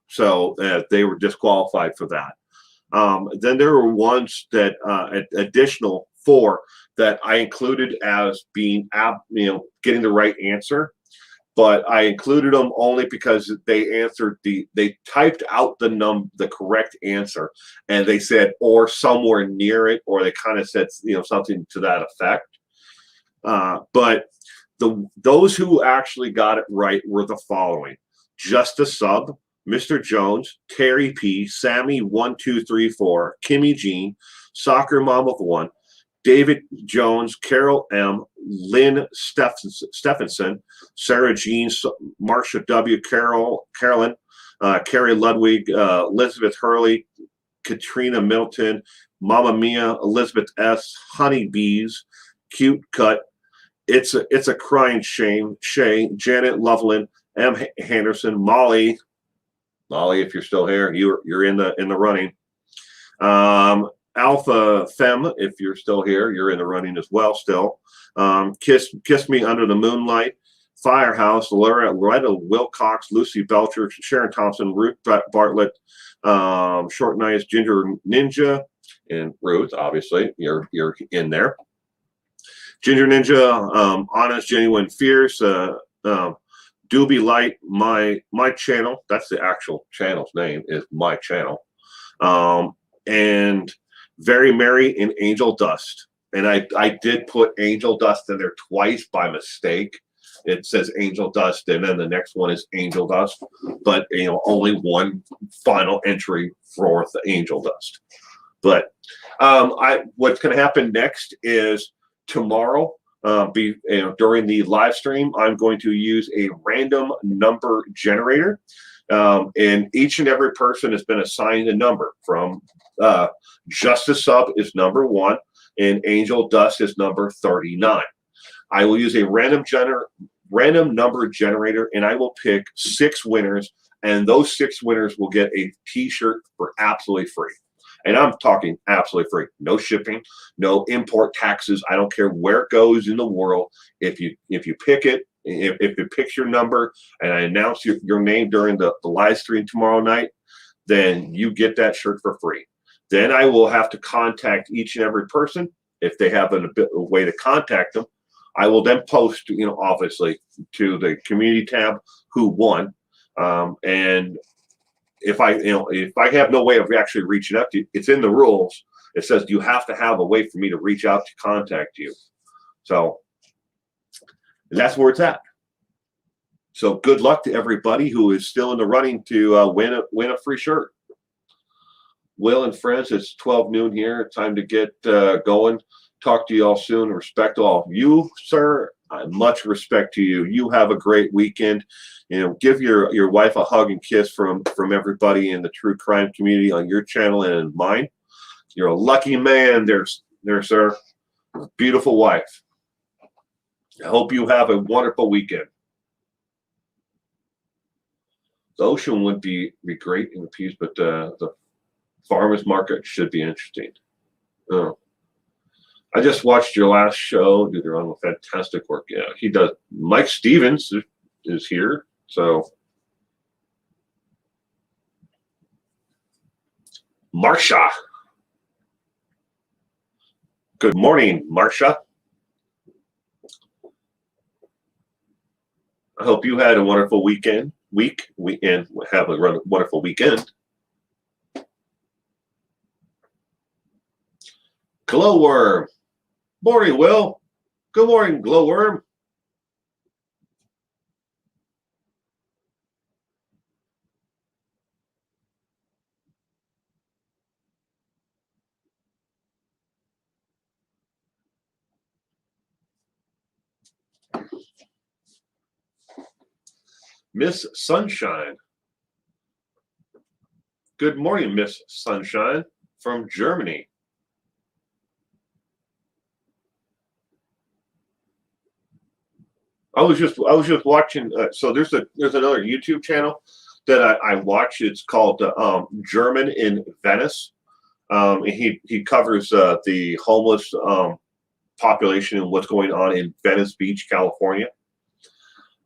So they were disqualified for that. Then there were ones that, additional 4 that I included as being, getting the right answer. But I included them only because they typed out the correct answer, and they said, or somewhere near it, or they kind of said, something to that effect. But those who actually got it right were the following: Just a Sub, Mr. Jones, Terry P, Sammy 1234, Kimmy Jean, Soccer Mom of 1, David Jones, Carol M, Lynn Stephenson, Sarah Jean, Marcia W, Carolyn, Carrie Ludwig, Elizabeth Hurley, Katrina Milton, Mama Mia, Elizabeth S, Honeybees, Cute Cut, It's a Crying Shame, Shay, Janet Loveland, M Henderson, Molly, if you're still here, you're in the running. Alpha Femme, if you're still here, you're in the running as well still. Kiss Me Under the Moonlight, Firehouse, Loretta Wilcox, Lucy Belcher, Sharon Thompson, Ruth Bartlett, Short Nice, Ginger Ninja, and Ruth, obviously, you're in there. Ginger Ninja, Honest, Genuine, Fierce, Doobie Light, my channel, that's the actual channel's name, is My Channel. And Very Merry and Angel Dust. And I did put Angel Dust in there twice by mistake. It says Angel Dust, and then the next one is Angel Dust. But, only one final entry for the Angel Dust. But what's going to happen next is tomorrow, during the live stream, I'm going to use a random number generator. And each and every person has been assigned a number from Just a Sub is number 1, and Angel Dust is number 39. I will use a random number generator, and I will pick 6 winners, and those 6 winners will get a t-shirt for absolutely free. And I'm talking absolutely free. No shipping, no import taxes. I don't care where it goes in the world. If you pick it, if it picks your number, and I announce your name during the live stream tomorrow night, then you get that shirt for free. Then I will have to contact each and every person. If they have a way to contact them, I will then post, obviously, to the community tab who won. And if I have no way of actually reaching out to you, it's in the rules. It says you have to have a way for me to reach out to contact you. So that's where it's at. So good luck to everybody who is still in the running to win a free shirt. Will and friends, it's 12 noon here. Time to get going. Talk to you all soon. Respect all. You, sir, much respect to you. You have a great weekend. Give your wife a hug and kiss from everybody in the true crime community on your channel and in mine. You're a lucky man there, sir. Beautiful wife. I hope you have a wonderful weekend. The ocean would be great in the piece, but the farmers market should be interesting. Oh. I just watched your last show. Dude, they're on fantastic work. Yeah, he does. Mike Stevens is here. So, Marsha. Good morning, Marsha. I hope you had a wonderful weekend. Have a wonderful weekend. Glowworm. Morning, Will. Good morning, Glowworm. Miss Sunshine. Good morning, Miss Sunshine from Germany. I was just watching. So there's another YouTube channel that I watch. It's called German in Venice. He covers the homeless population and what's going on in Venice Beach, California.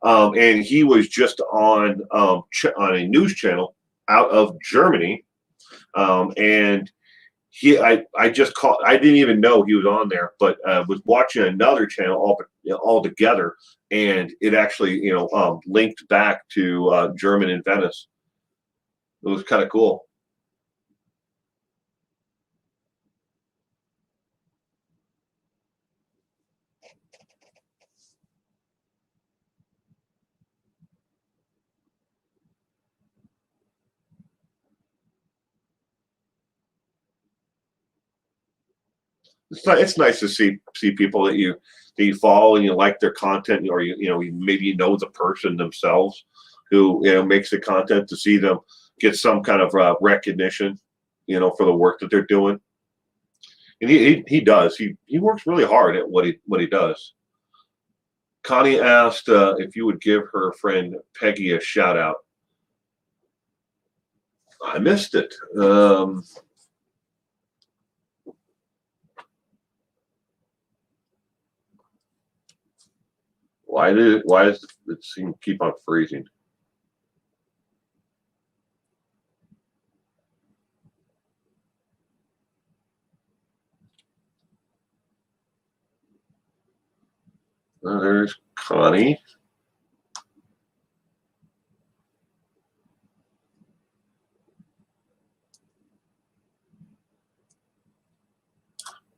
And he was just on a news channel out of Germany, and I just caught. I didn't even know he was on there, but was watching another channel all together, and it actually linked back to German in Venice. It was kind of cool. It's nice to see people that you follow and you like their content, or maybe you know the person themselves who makes the content, to see them get some kind of recognition, for the work that they're doing. And he does. He works really hard at what he does. Connie asked if you would give her friend Peggy a shout out. I missed it. Why does it seem to keep on freezing? There's Connie.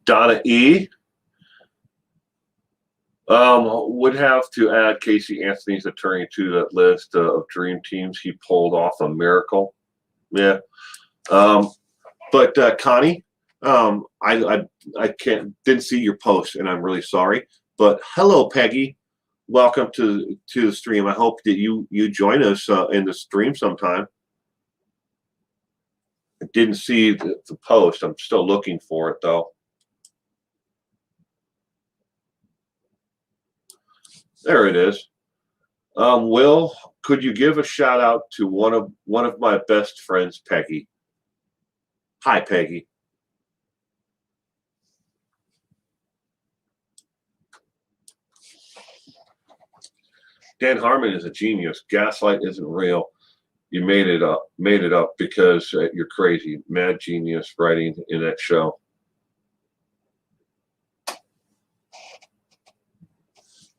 Donna E. Would have to add Casey Anthony's attorney to that list of dream teams. He pulled off a miracle. Yeah. But Connie, I didn't see your post, and I'm really sorry. But hello, Peggy. Welcome to the stream. I hope that you join us in the stream sometime. I didn't see the post. I'm still looking for it though. There it is. Will, could you give a shout out to one of my best friends, Peggy? Hi, Peggy. Dan Harmon is a genius. Gaslight isn't real. You made it up because you're crazy. Mad genius writing in that show.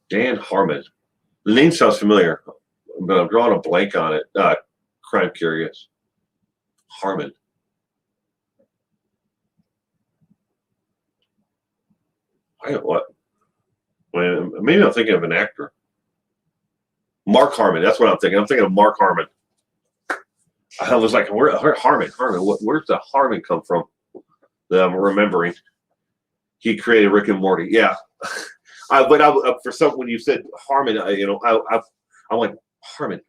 Dan Harmon. The name sounds familiar, but I'm drawing a blank on it. Crime Curious. Harmon. What? Maybe I'm thinking of an actor. Mark Harmon. That's what I'm thinking. I'm thinking of Mark Harmon. I was like, where Harmon? Where's the Harmon come from? That I'm remembering. He created Rick and Morty. Yeah. For some, when you said Harmon, I went Harmon,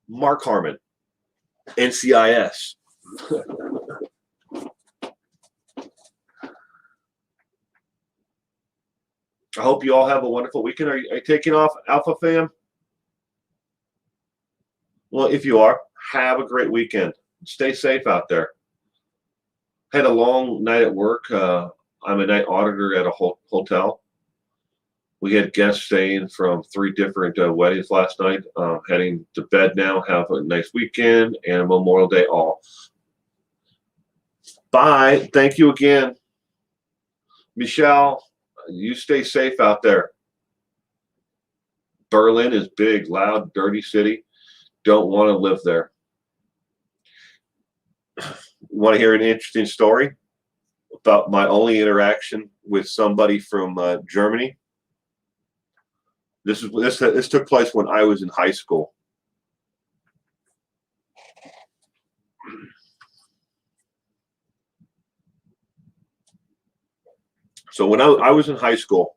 Mark Harmon, NCIS. I hope you all have a wonderful weekend. Are you taking off, Alpha fam? Well, if you are, have a great weekend. Stay safe out there. Had a long night at work. I'm a night auditor at a hotel. We had guests staying from 3 different weddings last night. Heading to bed now. Have a nice weekend and a Memorial Day off. Bye. Thank you again. Michelle, you stay safe out there. Berlin is big, loud, dirty city. Don't want to live there. Want to hear an interesting story about my only interaction with somebody from Germany? This took place when I was in high school. So when I was in high school,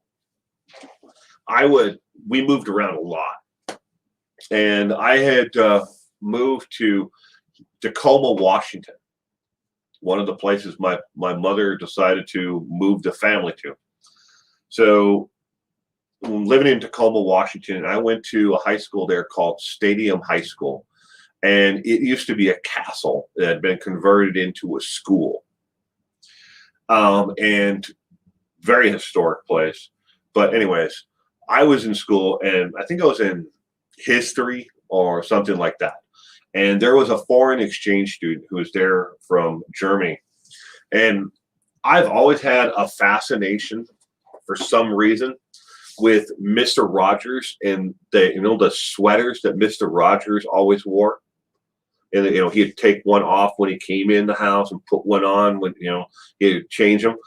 we moved around a lot, and I had moved to Tacoma, Washington, one of the places my mother decided to move the family to. So living in Tacoma, Washington, I went to a high school there called Stadium High School, and it used to be a castle that had been converted into a school, and very historic place. But anyways, I was in school, and I think I was in history or something like that. And there was a foreign exchange student who was there from Germany. And I've always had a fascination for some reason with Mr. Rogers and the sweaters that Mr. Rogers always wore. And he'd take one off when he came in the house and put one on when he'd change them.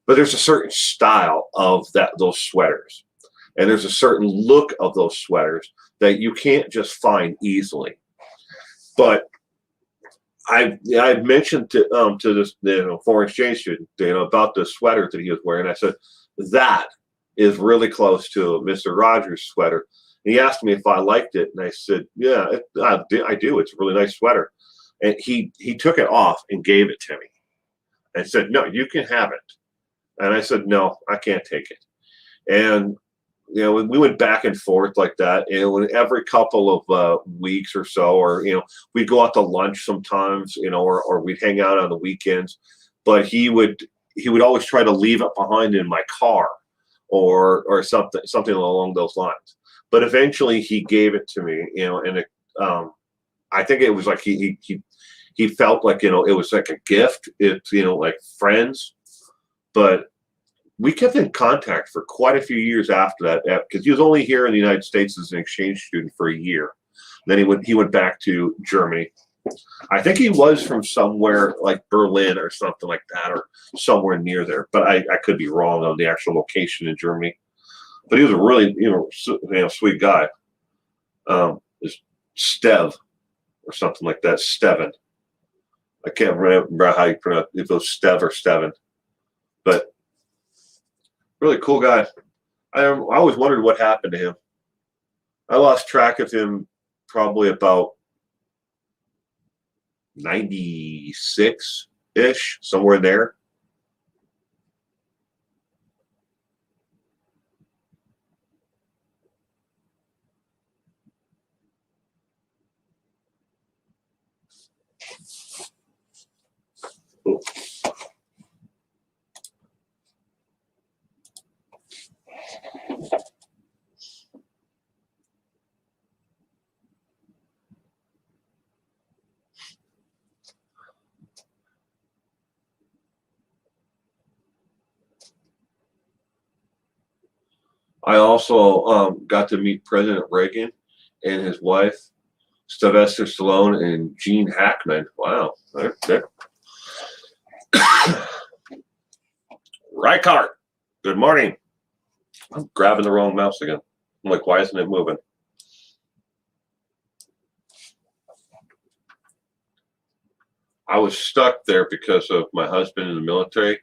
But there's a certain style of those sweaters, and there's a certain look of those sweaters that you can't just find easily. But I mentioned to this foreign exchange student about the sweater that he was wearing. I said that is really close to a Mr. Rogers sweater. And he asked me if I liked it, and I said, yeah, I do. It's a really nice sweater. And he took it off and gave it to me and said, no, you can have it. And I said, no, I can't take it. And, we went back and forth like that. And every couple of weeks or so, or, we'd go out to lunch sometimes, or we'd hang out on the weekends. But he would always try to leave it behind in my car or something along those lines. But eventually he gave it to me, and I think it was like he felt like, it was like a gift. It's, like friends. But we kept in contact for quite a few years after that, because he was only here in the United States as an exchange student for a year. Then he went back to Germany. I think he was from somewhere like Berlin or something like that, or somewhere near there. But I could be wrong on the actual location in Germany. But he was a really sweet guy. It's Stev or something like that. Steven. I can't remember how you pronounce it, if it was Stev or Steven. But really cool guy. I always wondered what happened to him. I lost track of him probably about 96-ish, somewhere in there. Ooh. I also got to meet President Reagan and his wife, Sylvester Stallone and Gene Hackman. Wow. Reichardt, good morning. I'm grabbing the wrong mouse again. I'm like, why isn't it moving? I was stuck there because of my husband in the military.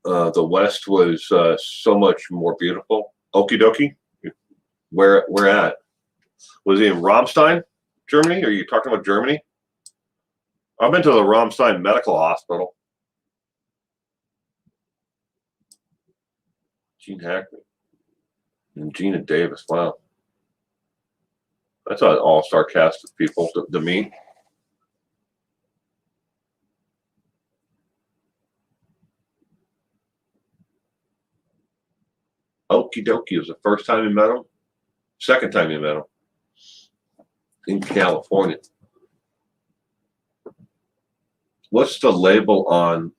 The West was so much more beautiful. Okie dokie. Where at? Was he in Ramstein, Germany? Are you talking about Germany? I've been to the Ramstein Medical Hospital. Gene Hackman and Gina Davis. Wow. That's an all-star cast of people to meet. Okie dokie. Was the first time you met him? Second time you met him? In California. What's the label of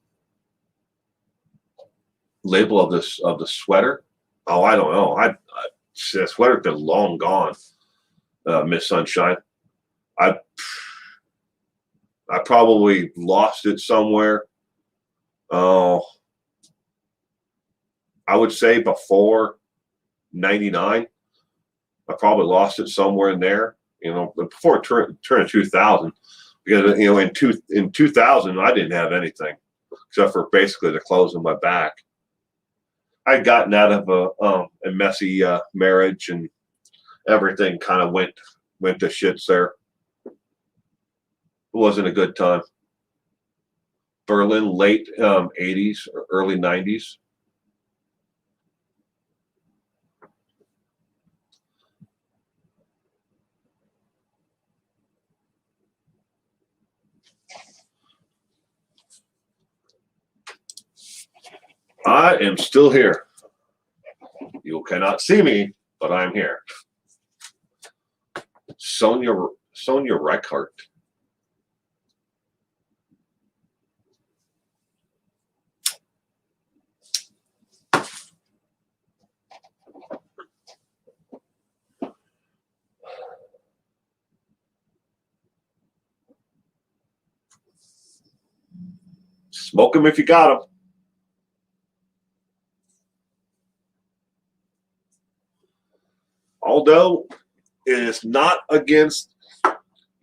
the sweater? Oh, I don't know. The sweater's been long gone. Miss Sunshine. I probably lost it somewhere. Oh, I would say before 99. I probably lost it somewhere in there. Before turn of 2000, because in 2000 I didn't have anything except for basically the clothes on my back. I'd gotten out of a messy marriage, and everything kind of went to shits there. It wasn't a good time. Berlin, late 80s or early 90s. I am still here. You cannot see me, but I'm here. Sonia Reichert. Smoke them if you got them. Although it is not against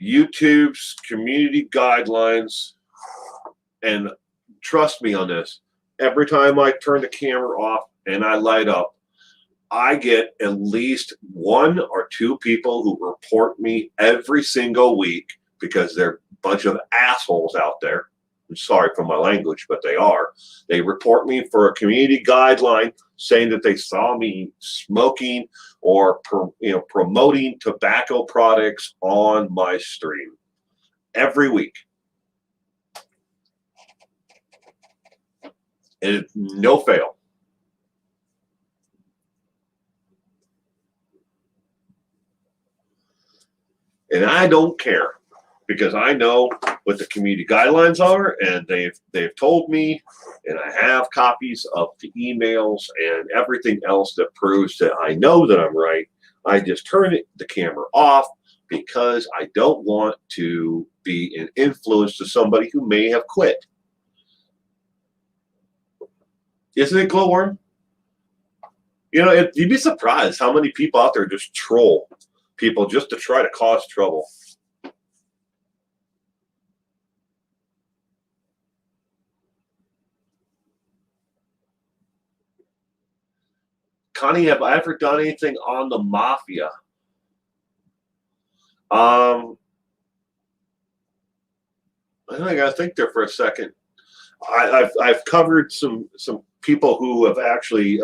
YouTube's community guidelines, and trust me on this, every time I turn the camera off and I light up, I get at least 1 or 2 people who report me every single week because they're a bunch of assholes out there. I'm sorry for my language, but they are. They report me for a community guideline saying that they saw me smoking or promoting tobacco products on my stream every week. And it's no fail. And I don't care, because I know what the community guidelines are, and they've told me, and I have copies of the emails and everything else that proves that I know that I'm right. I just turn the camera off because I don't want to be an influence to somebody who may have quit. Isn't it, Glowworm? You'd be surprised how many people out there just troll people just to try to cause trouble. Connie, have I ever done anything on the mafia? I gotta think there for a second. I've covered some people who have actually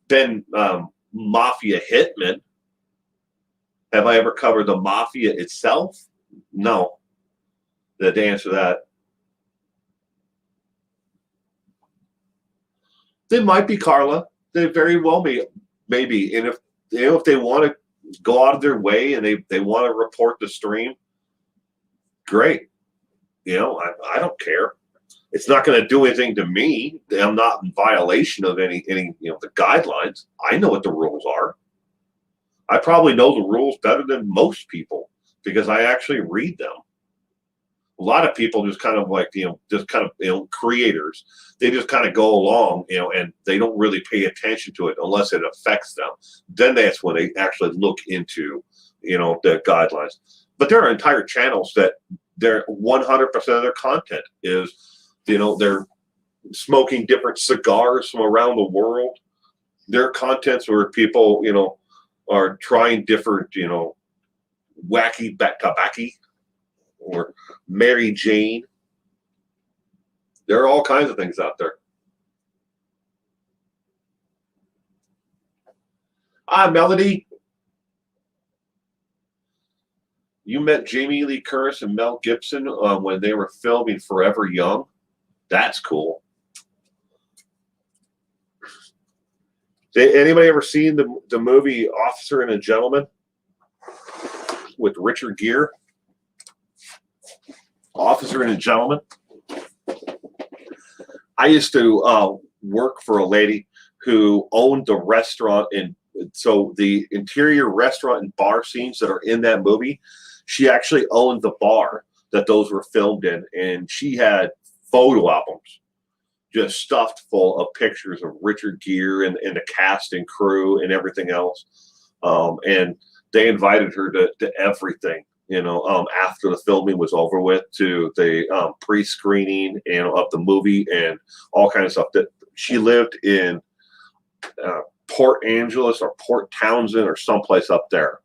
been mafia hitmen. Have I ever covered the mafia itself? No. The answer to that. They might be, Carla. They very well maybe. And if they want to go out of their way and they want to report the stream, great. I don't care. It's not going to do anything to me. I'm not in violation of any the guidelines. I know what the rules are. I probably know the rules better than most people because I actually read them. A lot of people just kind of creators. They just kind of go along, and they don't really pay attention to it unless it affects them. Then that's when they actually look into, the guidelines. But there are entire channels that they're 100% of their content is, they're smoking different cigars from around the world. There are contents where people, are trying different, wacky tobacco or Mary Jane. There are all kinds of things out there. Melody, you met Jamie Lee Curtis and Mel Gibson when they were filming Forever Young. That's cool. Anybody ever seen the movie Officer and a Gentleman with Richard Gere? Officer and a Gentleman. I used to work for a lady who owned the restaurant, and so the interior restaurant and bar scenes that are in that movie, she actually owned the bar that those were filmed in, and she had photo albums just stuffed full of pictures of Richard Gere and the cast and crew and everything else. And they invited her to everything, after the filming was over with, to the pre-screening of the movie and all kinds of stuff. That she lived in Port Angeles or Port Townsend or someplace up there,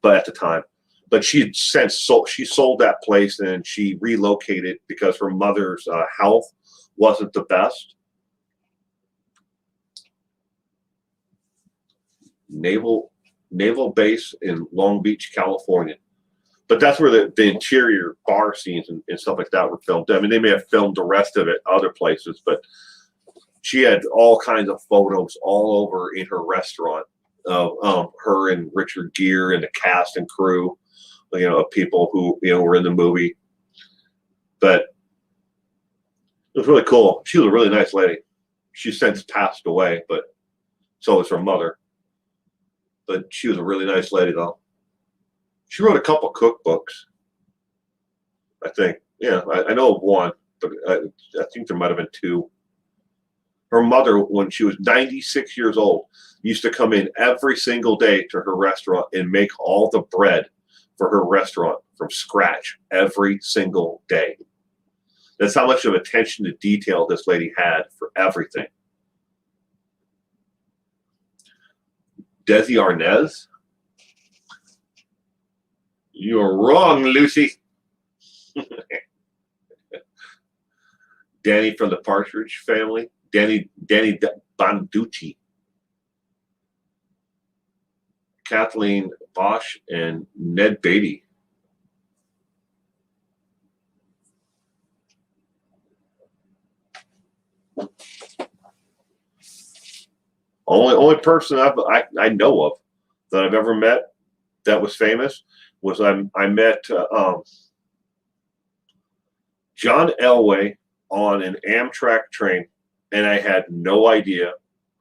but at the time. But she had since sold that place, and she relocated because her mother's health wasn't the best. Naval base in Long Beach, California. But that's where the interior bar scenes and stuff like that were filmed. I mean, they may have filmed the rest of it other places, but she had all kinds of photos all over in her restaurant of her and Richard Gere and the cast and crew, of people who, were in the movie. But it was really cool. She was a really nice lady. She's since passed away, but so is her mother. But she was a really nice lady, though. She wrote a couple cookbooks, I think. Yeah, I know of one, but I think there might have been two. Her mother, when she was 96 years old, used to come in every single day to her restaurant and make all the bread for her restaurant from scratch every single day. That's how much of attention to detail this lady had for everything. Desi Arnaz? You're wrong, Lucy. Danny from the Partridge Family. Danny Banducci. Kathleen Bosch and Ned Beatty. Only person I know of that I've ever met that was famous was I met John Elway on an Amtrak train, and I had no idea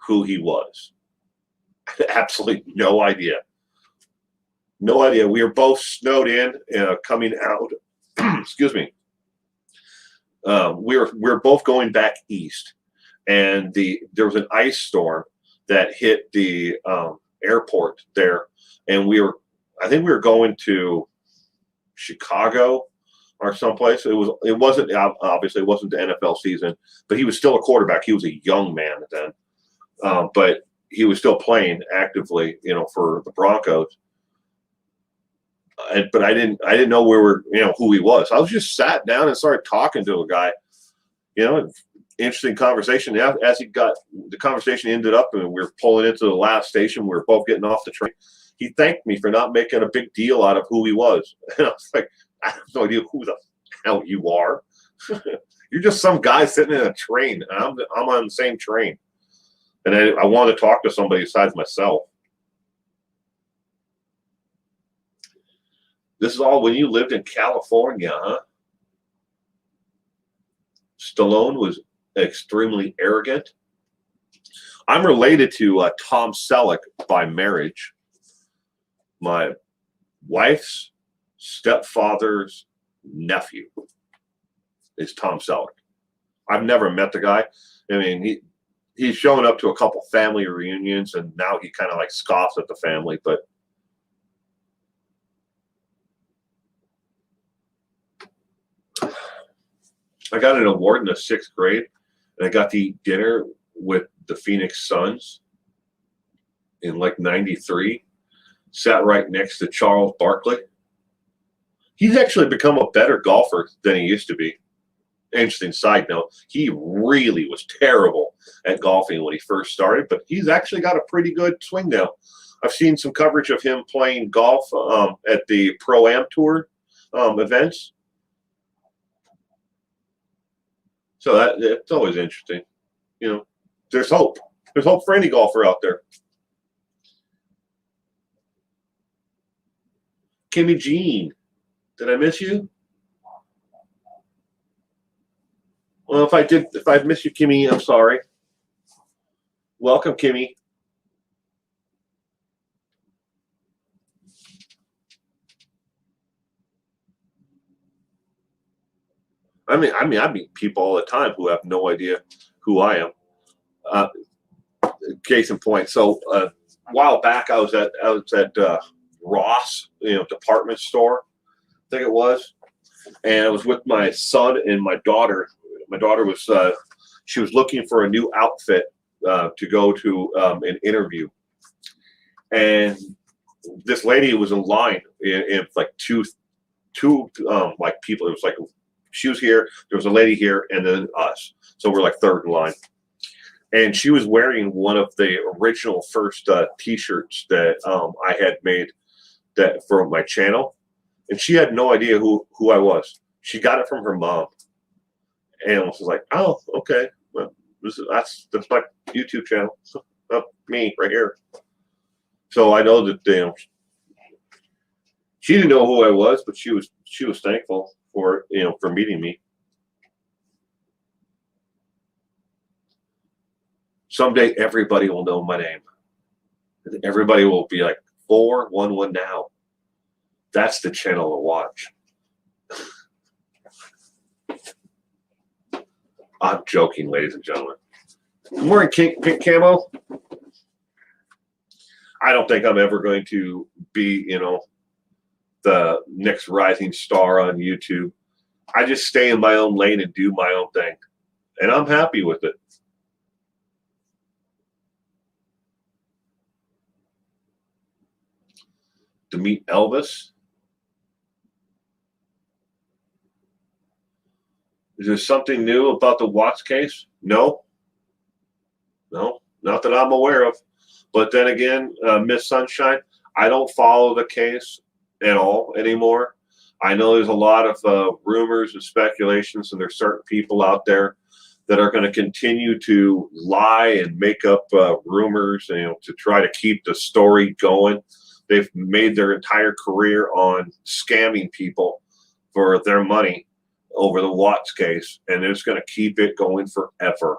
who he was. Absolutely no idea. No idea. We were both snowed in, coming out. Excuse me. We were both going back east, and there was an ice storm that hit the airport there, and I think we were going to Chicago or someplace. It wasn't obviously it wasn't the NFL season, but he was still a quarterback. He was a young man then, but he was still playing actively, for the Broncos. But I didn't know who he was. I was just sat down and started talking to a guy, interesting conversation. As the conversation ended up and we were pulling into the last station, we were both getting off the train. He thanked me for not making a big deal out of who he was. And I was like, I have no idea who the hell you are. You're just some guy sitting in a train. I'm on the same train. And I wanted to talk to somebody besides myself. This is all when you lived in California, huh? Stallone was extremely arrogant. I'm related to Tom Selleck by marriage. My wife's stepfather's nephew is Tom Selleck. I've never met the guy. I mean, he's showing up to a couple family reunions, and now he kind of like scoffs at the family, but I got an award in the 6th grade And I got to eat dinner with the Phoenix Suns in like '93. Sat right next to Charles Barkley. He's actually become a better golfer than he used to be. Interesting side note, he really was terrible at golfing when he first started, but he's actually got a pretty good swing now. I've seen some coverage of him playing golf at the Pro-Am Tour events. So it's always interesting. You know, there's hope. There's hope for any golfer out there. Kimmy Jean, did I miss you? Well, if I missed you, Kimmy, I'm sorry. Welcome, Kimmy. I meet people all the time who have no idea who I am. Case in point. So a while back, I was at Ross, department store, I think it was, and I was with my son and my daughter. My daughter was she was looking for a new outfit to go to an interview, and this lady was in line in like two like people. It was like she was here, there was a lady here, and then us. So we're like third in line. And she was wearing one of the original first T-shirts that I had made that for my channel, and she had no idea who I was. She got it from her mom, and I was like, "Oh, okay, well, that's my YouTube channel, me right here." So I know that she didn't know who I was, but she was thankful for for meeting me. Someday everybody will know my name. Everybody will be like 411 now. That's the channel to watch. I'm joking, ladies and gentlemen. Good morning, Pink Camo. I don't think I'm ever going to be, the next rising star on YouTube. I just stay in my own lane and do my own thing. And I'm happy with it. To meet Elvis. Is there something new about the Watts case? No, not that I'm aware of. But then again, Miss Sunshine, I don't follow the case at all anymore. I know there's a lot of rumors and speculations, and there's certain people out there that are going to continue to lie and make up rumors, to try to keep the story going. They've made their entire career on scamming people for their money over the Watts case, and it's going to keep it going forever,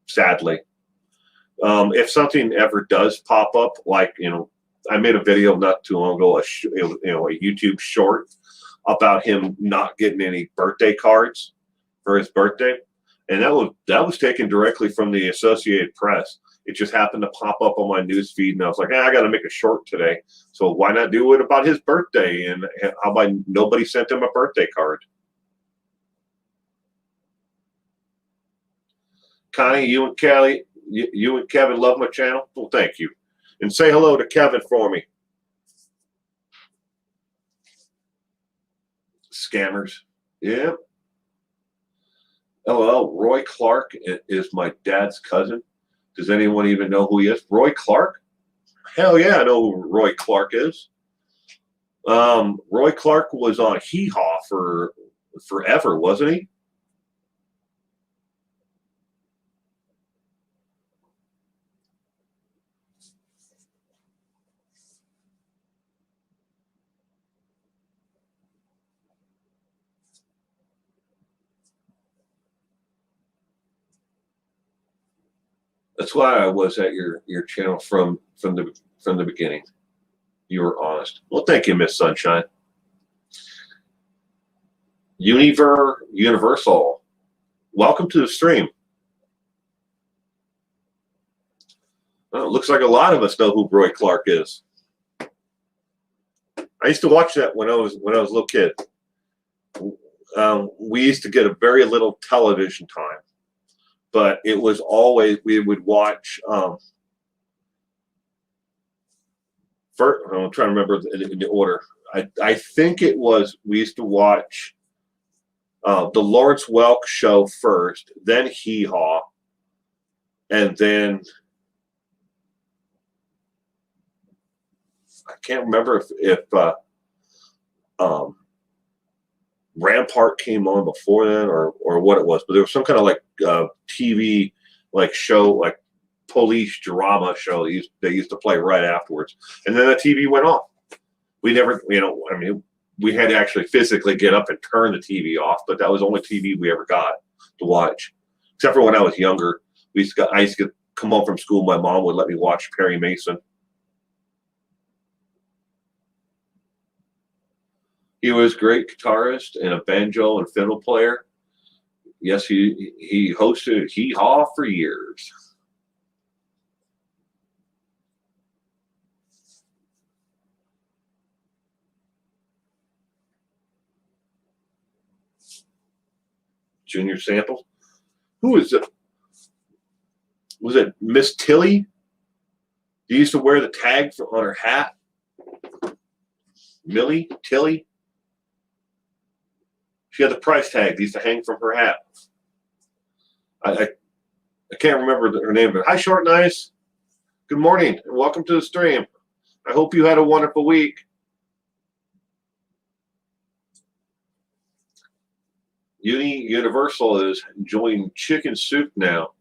sadly. If something ever does pop up, like, I made a video not too long ago, a YouTube short about him not getting any birthday cards for his birthday, and that was taken directly from the Associated Press. It just happened to pop up on my news feed, and I was like, I got to make a short today. So why not do it about his birthday? And how about nobody sent him a birthday card? Connie, you and Kelly, you and Kevin love my channel. Well, thank you. And say hello to Kevin for me. Scammers. Yeah. LOL, Roy Clark is my dad's cousin. Does anyone even know who he is? Roy Clark? Hell yeah, I know who Roy Clark is. Roy Clark was on Hee Haw for forever, wasn't he? That's why I was at your channel from the beginning. You were honest. Well, thank you, Miss Sunshine. Universal. Welcome to the stream. Well, it looks like a lot of us know who Roy Clark is. I used to watch that when I was a little kid. We used to get a very little television time. but it was always we would watch. First, I'm trying to remember the order. I think it was we used to watch the Lawrence Welk show first, then Hee Haw, and then I can't remember if um, Rampart came on before then or what it was, but there was some kind of like TV like show, like police drama show they used to play right afterwards, and then the TV went off. We never, I mean, we had to actually physically get up and turn the TV off, but that was the only TV we ever got to watch, except for when I was younger. I used to come home from school. My mom would let me watch Perry Mason. He was a great guitarist and a banjo and fiddle player. Yes, he hosted Hee Haw for years. Junior Samples. Who is it? Was it Miss Tilly? She used to wear the tag on her hat. Millie Tilly. She had the price tag that used to hang from her hat. I can't remember her name, but hi, Short Nice. Good morning and welcome to the stream. I hope you had a wonderful week. Universal is enjoying chicken soup now.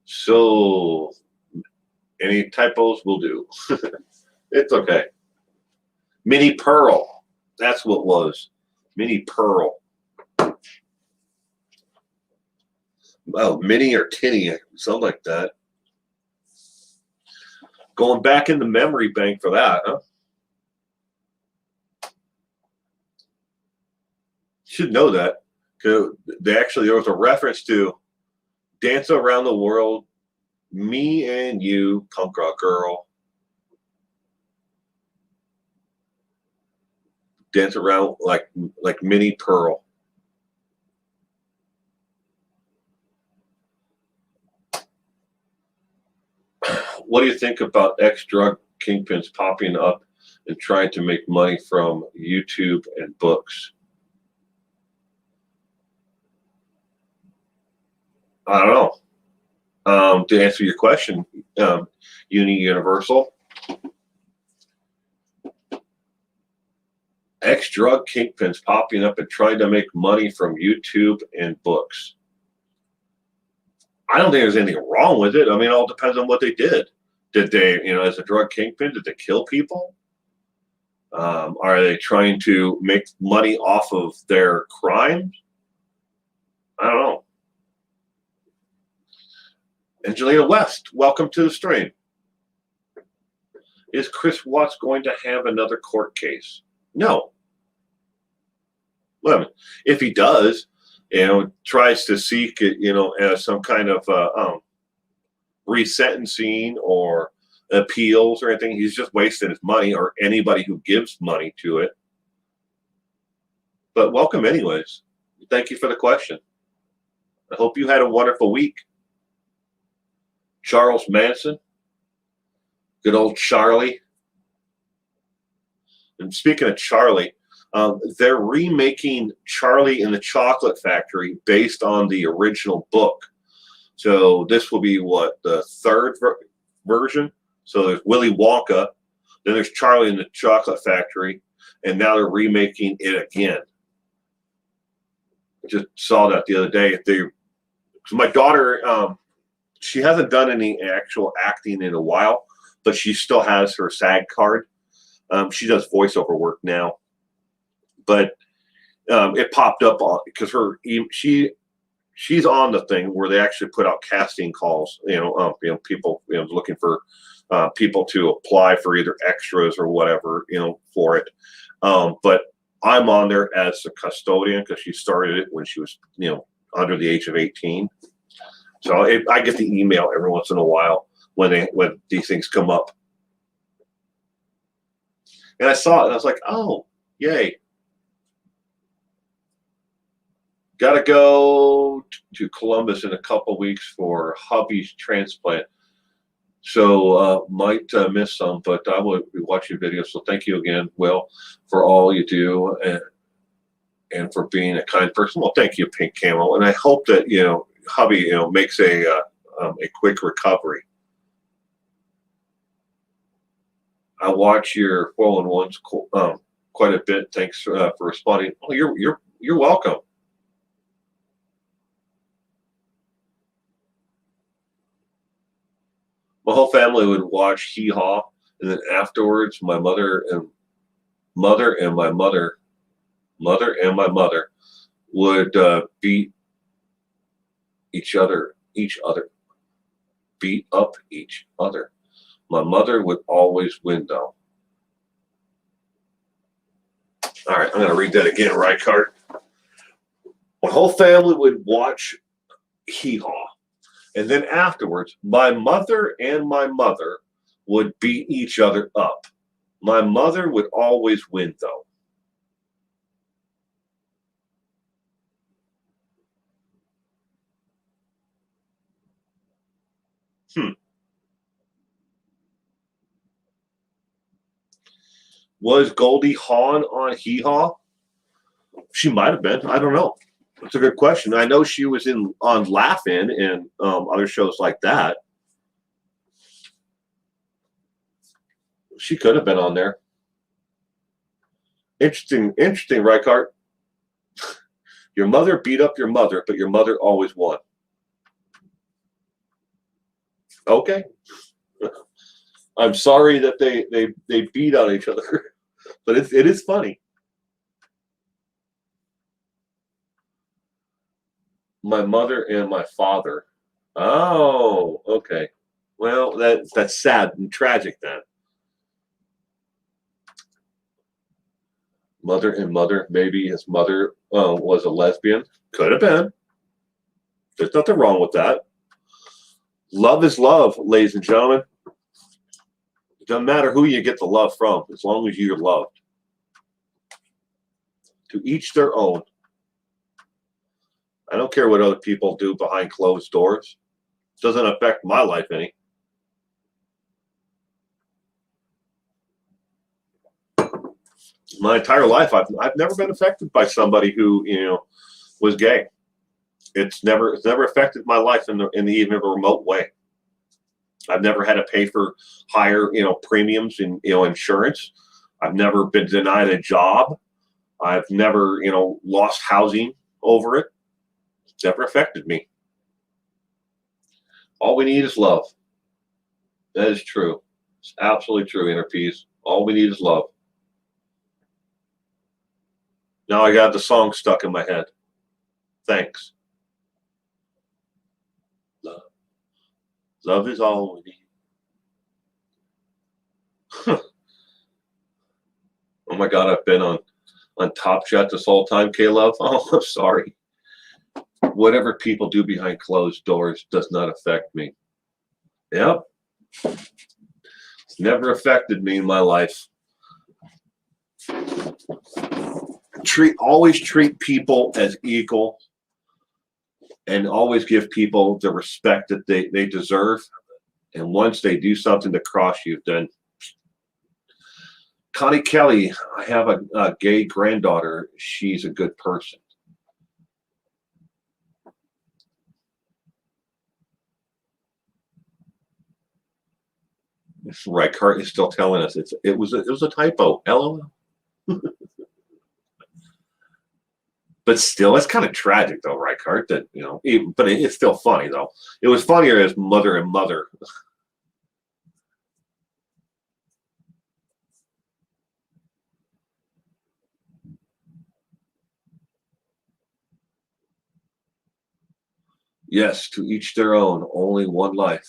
So any typos will do. It's okay. Mini Pearl. That's what it was. Mini Pearl. Oh, Mini or Tinny, something like that. Going back in the memory bank for that, huh? Should know that. There was a reference to Dance Around the World, Me and You, Punk Rock Girl. Dance around like Mini Pearl. What do you think about ex-drug kingpins popping up and trying to make money from YouTube and books? I don't know. To answer your question, Universal, ex-drug kingpins popping up and trying to make money from YouTube and books. I don't think there's anything wrong with it. I mean, it all depends on what they did. Did they, as a drug kingpin, did they kill people? Are they trying to make money off of their crimes? I don't know. Angelina West, welcome to the stream. Is Chris Watts going to have another court case? No. Well, if he does, tries to seek it, some kind of resentencing or appeals or anything, he's just wasting his money, or anybody who gives money to it. But welcome anyways. Thank you for the question. I hope you had a wonderful week. Charles Manson, good old Charlie. And speaking of Charlie, they're remaking Charlie and the Chocolate Factory based on the original book. So this will be the third version. So there's Willy Wonka, then there's Charlie and the Chocolate Factory, and now they're remaking it again. I just saw that the other day. So my daughter, she hasn't done any actual acting in a while, but she still has her SAG card. She does voiceover work now, but it popped up because she's on the thing where they actually put out casting calls. People looking for people to apply for either extras or whatever for it. But I'm on there as a custodian because she started it when she was under the age of 18. So I get the email every once in a while when these things come up. And I saw it and I was like, oh, yay. Got to go to Columbus in a couple weeks for hubby's transplant. So might miss some, but I will be watching videos. So thank you again, Will, for all you do and for being a kind person. Well, thank you, Pink Camel, and I hope that hubby makes a quick recovery. I watch your 411s quite a bit. Thanks for responding. Oh, you're welcome. My whole family would watch Hee Haw, and then afterwards, my mother and my mother would beat each other, beat up each other. My mother would always win, though. All right, I'm going to read that again, Reichart. My whole family would watch Hee Haw. And then afterwards, my mother and my mother would beat each other up. My mother would always win, though. Was Goldie Hawn on Hee Haw? She might have been. I don't know. That's a good question. I know she was on Laugh-In and other shows like that. She could have been on there. Interesting, Reichart. Your mother beat up your mother, but your mother always won. Okay. I'm sorry that they beat on each other, but it is funny. My mother and my father. Oh, okay. Well, that's sad and tragic then. Mother and mother. Maybe his mother was a lesbian. Could have been. There's nothing wrong with that. Love is love, ladies and gentlemen. It doesn't matter who you get the love from, as long as you're loved. To each their own. I don't care what other people do behind closed doors. It doesn't affect my life any. My entire life, I've never been affected by somebody who was gay. It's never affected my life in even a remote way. I've never had to pay for higher premiums in insurance. I've never been denied a job. I've never lost housing over it. It's never affected me. All we need is love. That is true. It's absolutely true, Inner Peace. All we need is love. Now I got the song stuck in my head. Thanks. Love. Love is all we need. Oh my God, I've been on Top Chat this whole time, K-Love. Oh, I'm sorry. Whatever people do behind closed doors does not affect me. Yep. It's never affected me in my life. Always treat people as equal and always give people the respect that they deserve. And once they do something to cross you, then Connie Kelly, I have a gay granddaughter. She's a good person. Reichart is still telling us it was a typo. LOL. But still, it's kind of tragic, though, Reichart. That but it's still funny, though. It was funnier as mother and mother. Yes, to each their own. Only one life.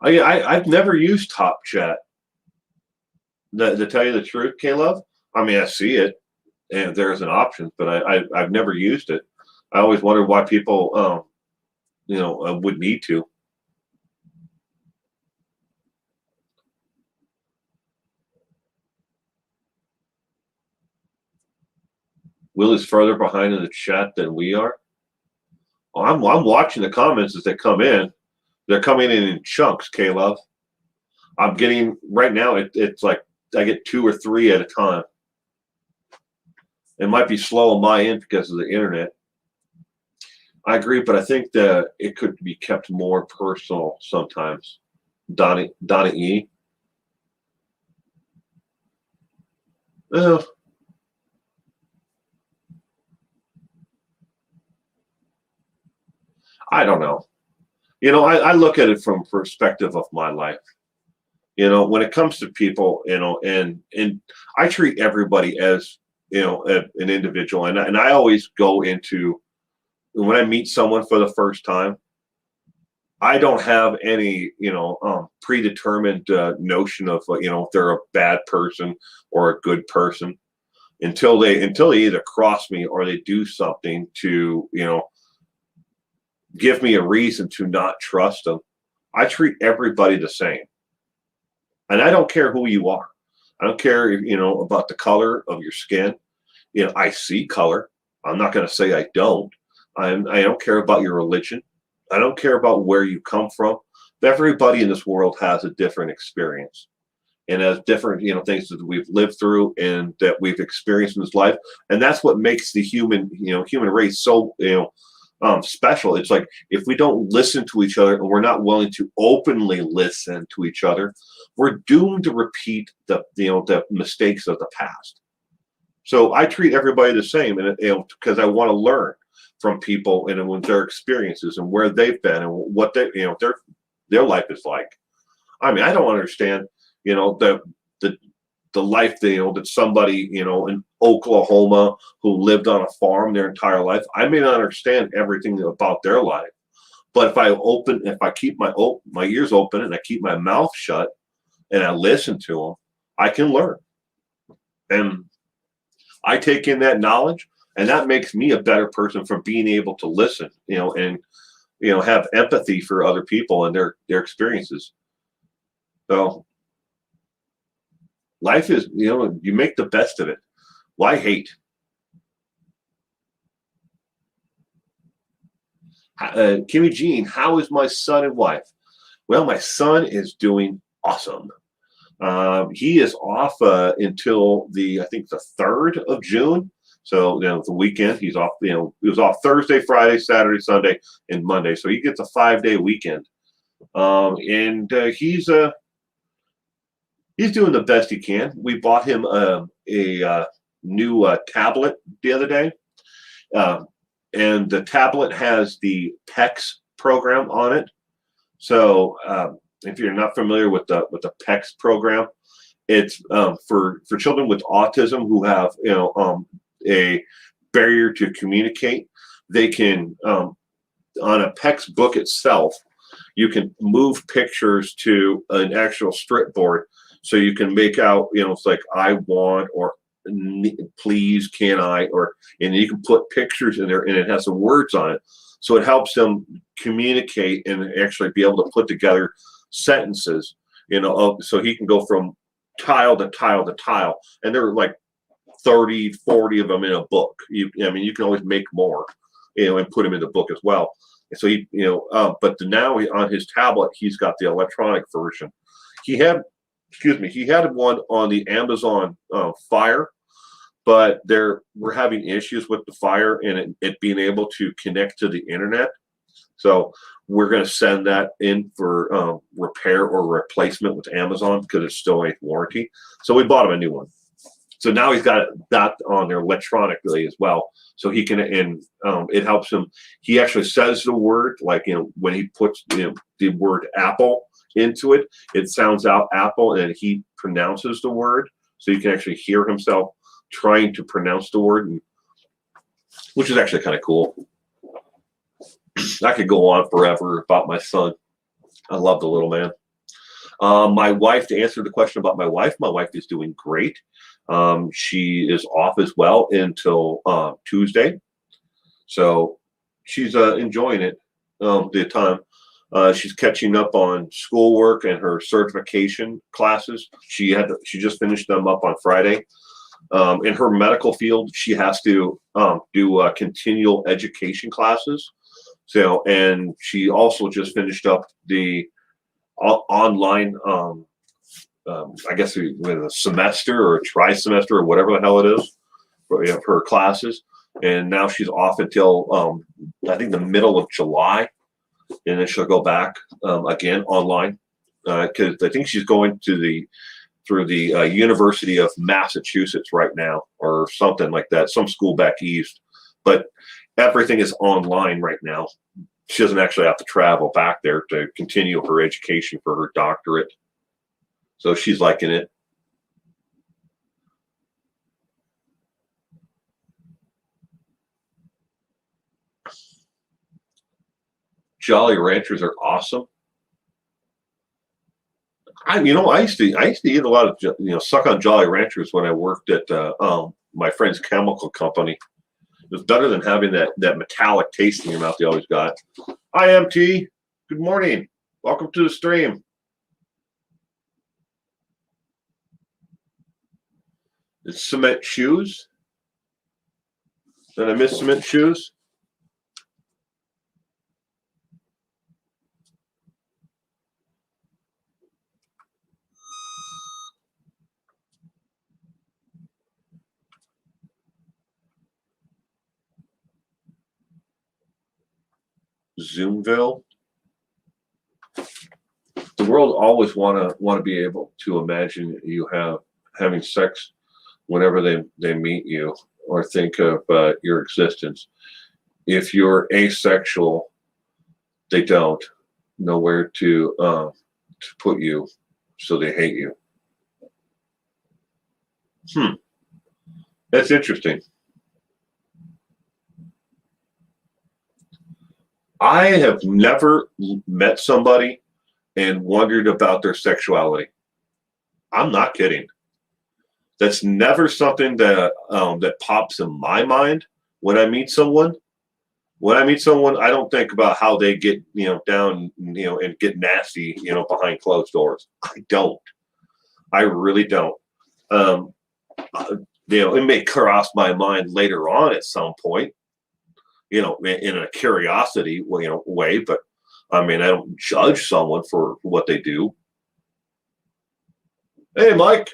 I've never used Top Chat. To tell you the truth, K-Love, I mean, I see it, and there's an option, but I've never used it. I always wondered why people, would need to. Will is further behind in the chat than we are. Oh, I'm watching the comments as they come in. They're coming in chunks, K-Love. I'm getting right now. It's like I get 2 or 3 at a time. It might be slow on my end because of the internet. I agree, but I think that it could be kept more Personal sometimes. Donna E. Well, I don't know. I look at it from perspective of my life. When it comes to people, and I treat everybody as an individual, and I always go into when I meet someone for the first time. I don't have any predetermined notion of if they're a bad person or a good person until they either cross me or they do something to give me a reason to not trust them. I treat everybody the same. And I don't care who you are. I don't care, about the color of your skin. I see color. I'm not going to say I don't. I don't care about your religion. I don't care about where you come from. Everybody in this world has a different experience and has different, things that we've lived through and that we've experienced in this life. And that's what makes the human race so, special. It's like if we don't listen to each other and we're not willing to openly listen to each other, we're doomed to repeat the mistakes of the past. So I treat everybody the same, and because I want to learn from people and their experiences and where they've been and what their life is like. I mean, I don't understand, the life that somebody in Oklahoma who lived on a farm their entire life. I may not understand everything about their life, but if I keep my ears open and I keep my mouth shut and I listen to them, I can learn. And I take in that knowledge, and that makes me a better person for being able to listen, and have empathy for other people and their experiences. So life is, you make the best of it. Why hate? Kimmy Jean, how is my son and wife? Well, my son is doing awesome. He is off until I think the 3rd of June. So, the weekend he's off, he was off Thursday, Friday, Saturday, Sunday, and Monday. So he gets a 5-day weekend. And he's doing the best he can. We bought him a new tablet the other day. And the tablet has the PEX program on it. So if you're not familiar with the PEX program, it's for children with autism who have a barrier to communicate. They can on a PEX book itself, you can move pictures to an actual strip board, so you can make out it's like I want or please can I, and you can put pictures in there and it has some words on it, so it helps them communicate and actually be able to put together sentences, so he can go from tile to tile to tile, and there are like 30, 40 of them in a book. You can always make more, and put them in the book as well. And so but now on his tablet, he's got the electronic version. He had one on the Amazon Fire, but we're having issues with the Fire and it being able to connect to the internet. So we're going to send that in for repair or replacement with Amazon because it's still a warranty. So we bought him a new one. So now he's got that on there electronically as well. So he can, and it helps him. He actually says the word, like, when he puts the word apple into it, it sounds out apple, and he pronounces the word. So you can actually hear himself trying to pronounce the word, which is actually kind of cool. I could go on forever about my son. I love the little man. My wife, to answer the question about my wife is doing great. She is off as well until Tuesday. So she's enjoying it, the time. She's catching up on schoolwork and her certification classes. She just finished them up on Friday. In her medical field, she has to do continual education classes. So, and she also just finished up the online, I guess, with a semester or a tri-semester or whatever the hell it is for her classes. And now she's off until I think the middle of July, and then she'll go back again online because I think she's going to through the University of Massachusetts right now, or something like that, some school back east. But everything is online right now. She doesn't actually have to travel back there to continue her education for her doctorate. So she's liking it. Jolly Ranchers are awesome. I used to eat a lot of suck on Jolly Ranchers when I worked at my friend's chemical company. It was better than having that metallic taste in your mouth you always got. Hi, MT. Good morning. Welcome to the stream. It's cement shoes. Did I miss cement shoes? Zoomville. The world always want to be able to imagine you having sex whenever they meet you or think of your existence. If you're asexual, they don't know where to put you, so they hate you. That's interesting. I have never met somebody and wondered about their sexuality. I'm not kidding. That's never something that pops in my mind when I meet someone. When I meet someone, I don't think about how they get down and get nasty behind closed doors. I don't. I really don't. It may cross my mind later on at some point, in a curiosity way, but I mean, I don't judge someone for what they do. Hey, Mike.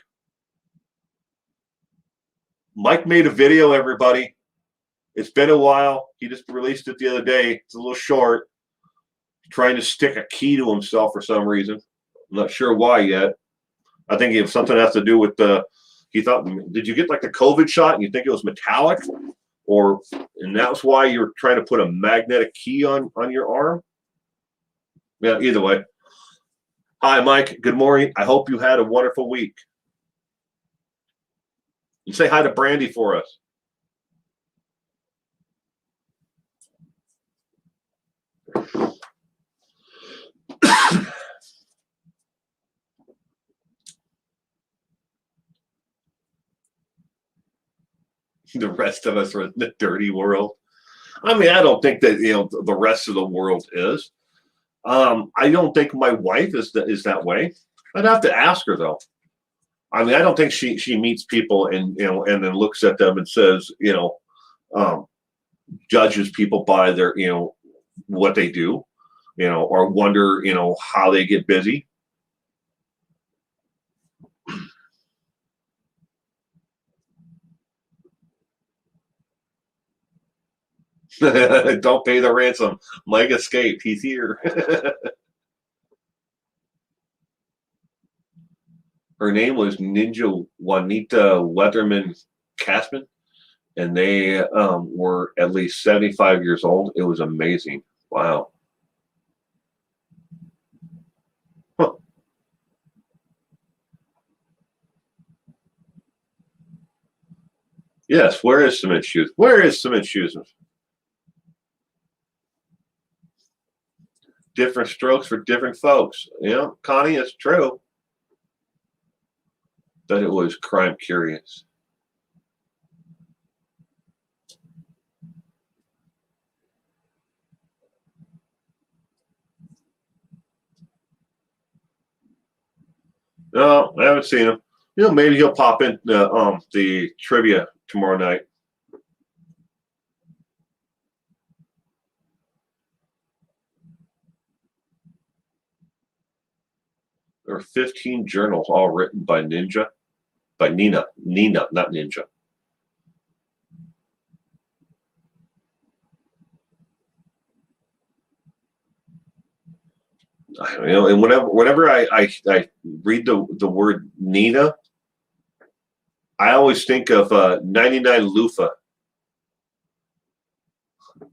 Mike made a video, everybody. It's been a while. He just released it the other day. It's a little short. Trying to stick a key to himself for some reason. I'm not sure why yet. I think if something has to do with he thought, did you get like the COVID shot and you think it was metallic? And that's why you're trying to put a magnetic key on your arm? Yeah, either way. Hi, Mike. Good morning. I hope you had a wonderful week. You say hi to Brandy for us. The rest of us are in the dirty world. I mean, I don't think that the rest of the world is. I don't think my wife is that way. I'd have to ask her though. I mean, I don't think she meets people and and then looks at them and says judges people by their what they do, or wonder how they get busy. Don't pay the ransom. Mike escaped. He's here. Her name was Ninja Juanita Weatherman Casman, and they were at least 75 years old. It was amazing. Wow. Huh. Yes, where is Cement Shoes? Where is Cement Shoes? Different strokes for different folks. Connie, it's true. But it was crime curious. No, I haven't seen him. maybe he'll pop in the trivia tomorrow night. There are 15 journals, all written by Nina, not Ninja. And whenever I read the word Nina, I always think of 99 loofah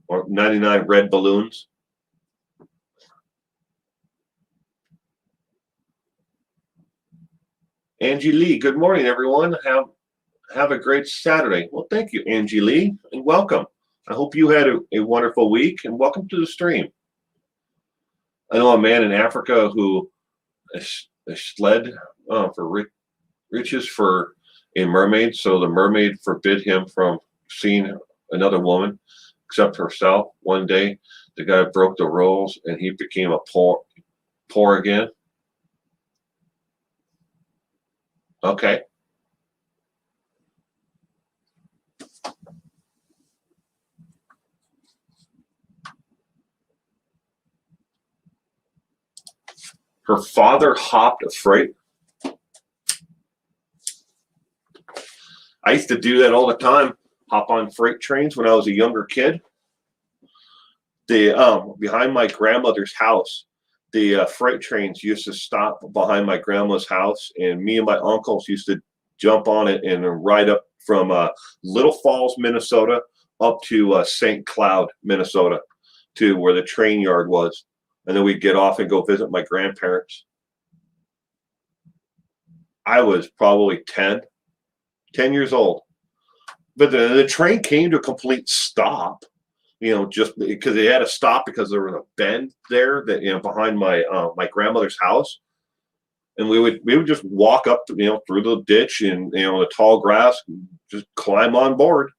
or 99 red balloons. Angie Lee, good morning, everyone. Have a great Saturday. Well, thank you, Angie Lee, and welcome. I hope you had a wonderful week, and welcome to the stream. I know a man in Africa who fled for riches for a mermaid, so the mermaid forbid him from seeing another woman except herself. One day, the guy broke the rules, and he became a poor again. Okay. Her father hopped a freight. I used to do that all the time, hop on freight trains when I was a younger kid. Behind my grandmother's house, the freight trains used to stop behind my grandma's house, and me and my uncles used to jump on it and ride up from Little Falls, Minnesota, up to St. Cloud, Minnesota, to where the train yard was. And then we'd get off and go visit my grandparents. I was probably 10 years old. But the train came to a complete stop, just because they had to stop because there was a bend there that, behind my grandmother's house. And we would just walk up, through the ditch and, the tall grass, and just climb on board.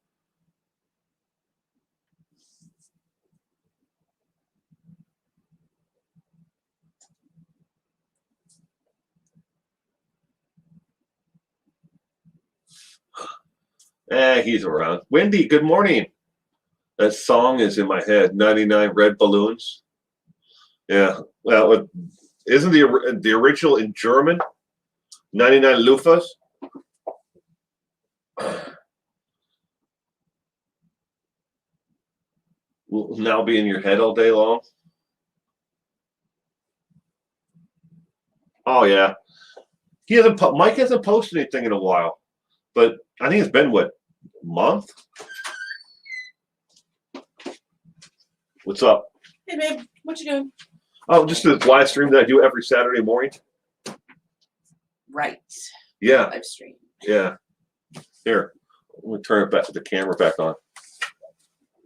He's around. Wendy, good morning. That song is in my head, 99 Red Balloons. Yeah, well, isn't the original in German, 99 Loofahs? Will now be in your head all day long. Oh, yeah. Mike hasn't posted anything in a while, but I think it's been, what, a month? What's up? Hey, babe. What you doing? Oh, just a live stream that I do every Saturday morning. Right. Yeah. Live stream. Yeah. Here, let me turn it back, the camera back on.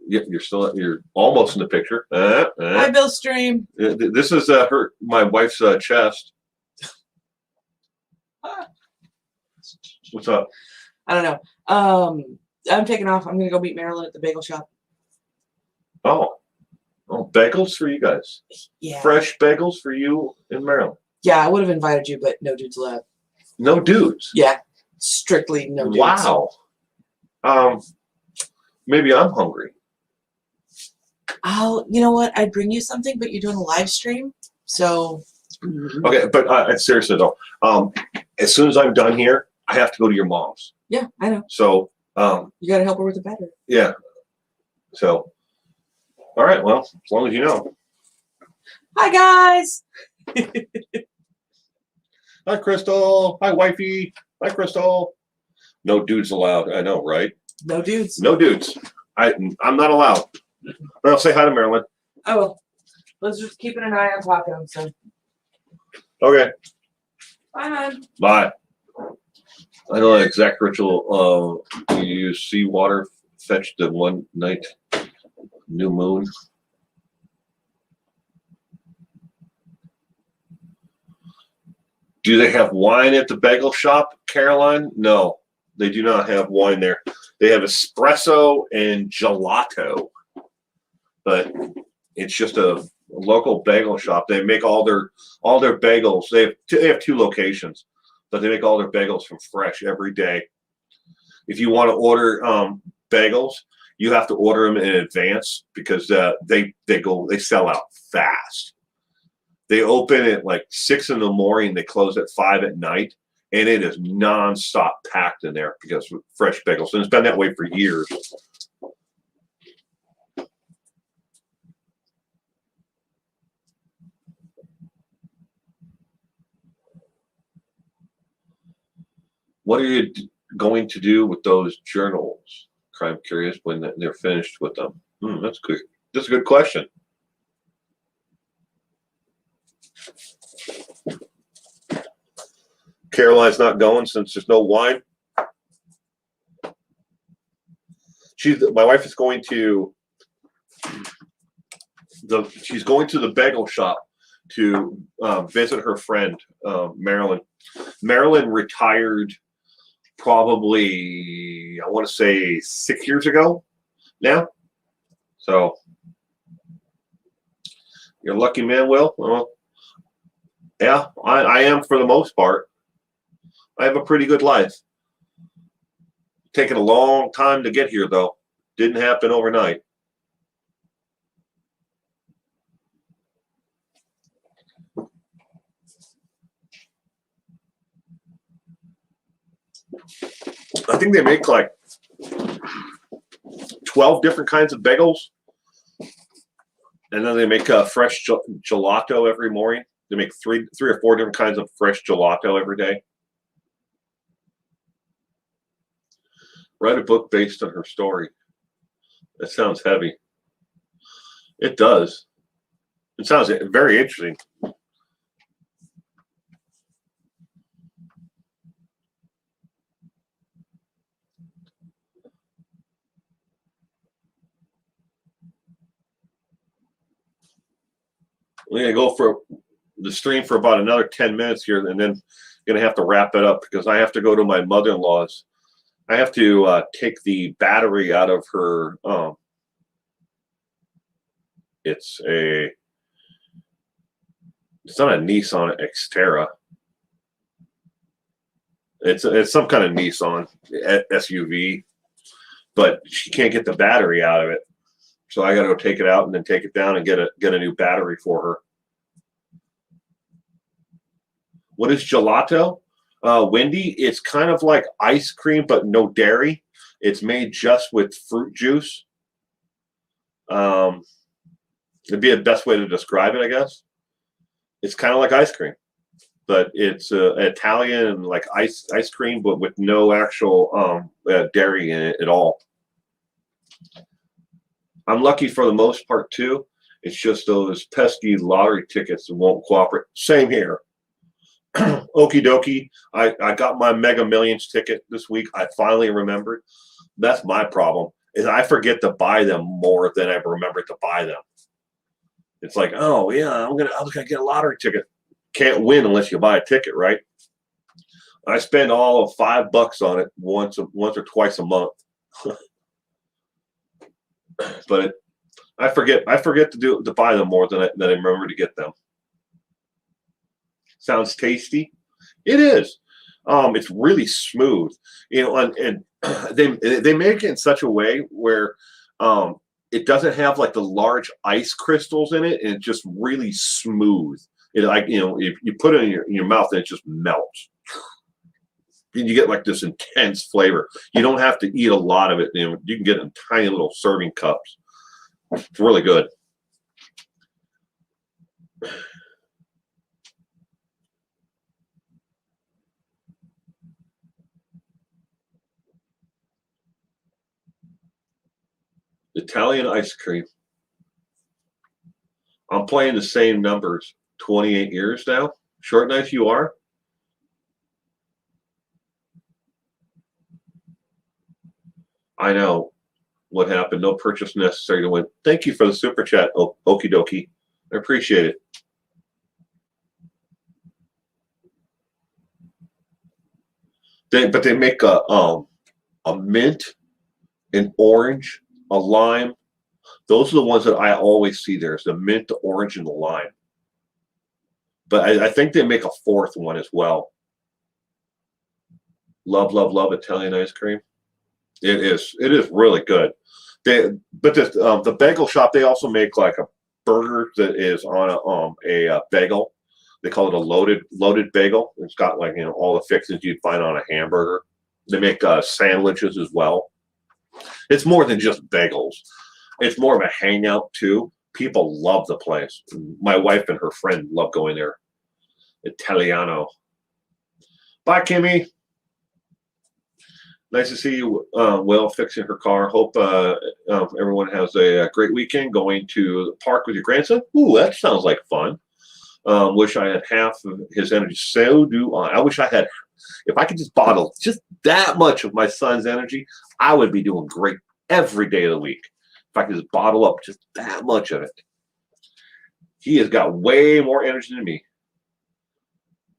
Yep, you're almost in the picture. Hi, Bill Stream. This is my wife's chest. What's up? I don't know. I'm taking off. I'm gonna go meet Marilyn at the bagel shop. Oh, bagels for you guys. Yeah. Fresh bagels for you in Maryland. Yeah, I would have invited you, but no dudes allowed. No dudes. Yeah, strictly no dudes. Wow. Maybe I'm hungry. You know what? I'd bring you something, but you're doing a live stream, so. Okay, but seriously though, as soon as I'm done here, I have to go to your mom's. Yeah, I know. So. You got to help her with the batter. Yeah. So. All right. Well, as long as you know. Hi guys. Hi, Crystal. Hi, wifey. Hi, Crystal. No dudes allowed. I know, right? No dudes. No dudes. I'm not allowed. Well, say hi to Marilyn. I will. Let's just keep an eye on Taco. So. Okay. Bye, hon. Bye. I know the exact ritual. You use seawater, fetch the one night new moon. Do they have wine at the bagel shop, Caroline? No, they do not have wine there. They have espresso and gelato, but it's just a local bagel shop. They make all their bagels. They have two locations. but they make all their bagels from fresh every day. If you want to order bagels, you have to order them in advance because they sell out fast. They open at like 6 in the morning, they close at 5 at night, and it is nonstop packed in there because of fresh bagels, and it's been that way for years. What are you going to do with those journals? I'm curious when they're finished with them. That's good. That's a good question. Caroline's not going since there's no wine. My wife is going to she's going to the bagel shop to visit her friend, Marilyn. Marilyn retired probably, I want to say 6 years ago now. So you're a lucky man, Will. Well, yeah, I am for the most part. I have a pretty good life. Taken a long time to get here, though. Didn't happen overnight. I think they make like 12 different kinds of bagels. And then they make a fresh gelato every morning. They make three or four different kinds of fresh gelato every day. Write a book based on her story. That sounds heavy. It does. It sounds very interesting. We're going to go for the stream for about another 10 minutes here, and then going to have to wrap it up because I have to go to my mother-in-law's. I have to take the battery out of her. It's not a Nissan Xterra. It's some kind of Nissan SUV, but she can't get the battery out of it. So I got to go take it out and then take it down and get a new battery for her. What is gelato? Wendy, it's kind of like ice cream, but no dairy. It's made just with fruit juice. It'd be the best way to describe it, I guess. It's kind of like ice cream, but it's Italian like ice cream, but with no actual dairy in it at all. I'm lucky for the most part too. It's just those pesky lottery tickets that won't cooperate. Same here. Okie dokie. I got my Mega Millions ticket this week. I finally remembered. That's my problem, is I forget to buy them more than I remember to buy them. It's like, oh yeah, I'm gonna get a lottery ticket. Can't win unless you buy a ticket, right? I spend all of $5 on it once or twice a month. But I forget to buy them more than I remember to get them. Sounds tasty. It is. It's really smooth, and they make it in such a way where it doesn't have like the large ice crystals in it, and it's just really smooth. If you put it in your mouth, and it just melts. And you get like this intense flavor. You don't have to eat a lot of it. You can get it in tiny little serving cups. It's really good. Italian ice cream. I'm playing the same numbers 28 years now. Short knife, you are? I know what happened. No purchase necessary to win. Thank you for the super chat, okie dokie. I appreciate it. But they make a mint, an orange, a lime. Those are the ones that I always see there. Is the mint, the orange, and the lime. But I think they make a fourth one as well. Love Italian ice cream. It is really good. But the bagel shop, they also make like a burger that is on a bagel. They call it a loaded bagel. It's got like all the fixings you'd find on a hamburger. They make sandwiches as well. It's more than just bagels. It's more of a hangout too. People love the place. My wife and her friend love going there. Italiano. Bye, Kimmy. Nice to see you, Will, fixing her car. Hope everyone has a great weekend going to the park with your grandson. Ooh, that sounds like fun. Wish I had half of his energy. So do I. I wish I had, if I could just bottle just that much of my son's energy, I would be doing great every day of the week. If I could just bottle up just that much of it. He has got way more energy than me.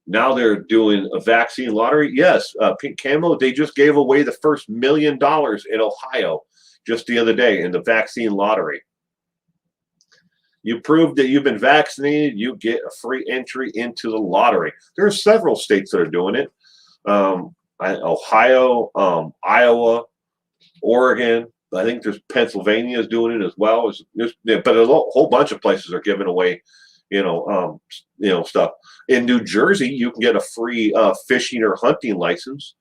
Now they're doing a vaccine lottery. Yes, Pink Camo, they just gave away the first $1 million in Ohio just the other day in the vaccine lottery. You prove that you've been vaccinated, you get a free entry into the lottery. There are several states that are doing it. Ohio, Iowa, Oregon. I think there's Pennsylvania is doing it as well. But a whole bunch of places are giving away, stuff. In New Jersey, you can get a free fishing or hunting license,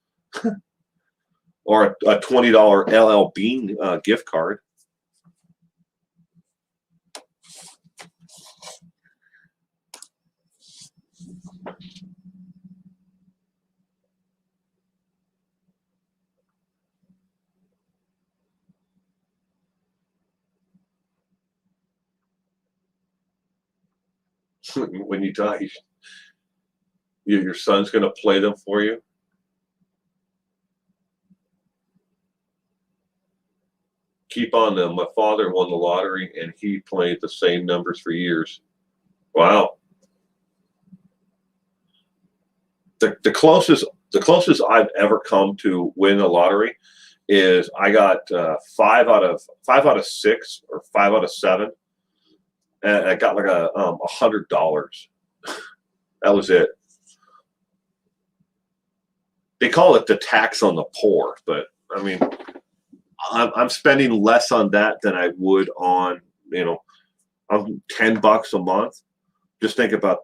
or a $20 LL Bean gift card. When you die, your son's going to play them for you. Keep on them. My father won the lottery, and he played the same numbers for years. Wow. The closest I've ever come to win a lottery is I got 5 out of 6 or 5 out of 7, and I got like $100. That was it. They call it the tax on the poor, but I mean, I'm spending less on that than I would on $10 a month. Just think about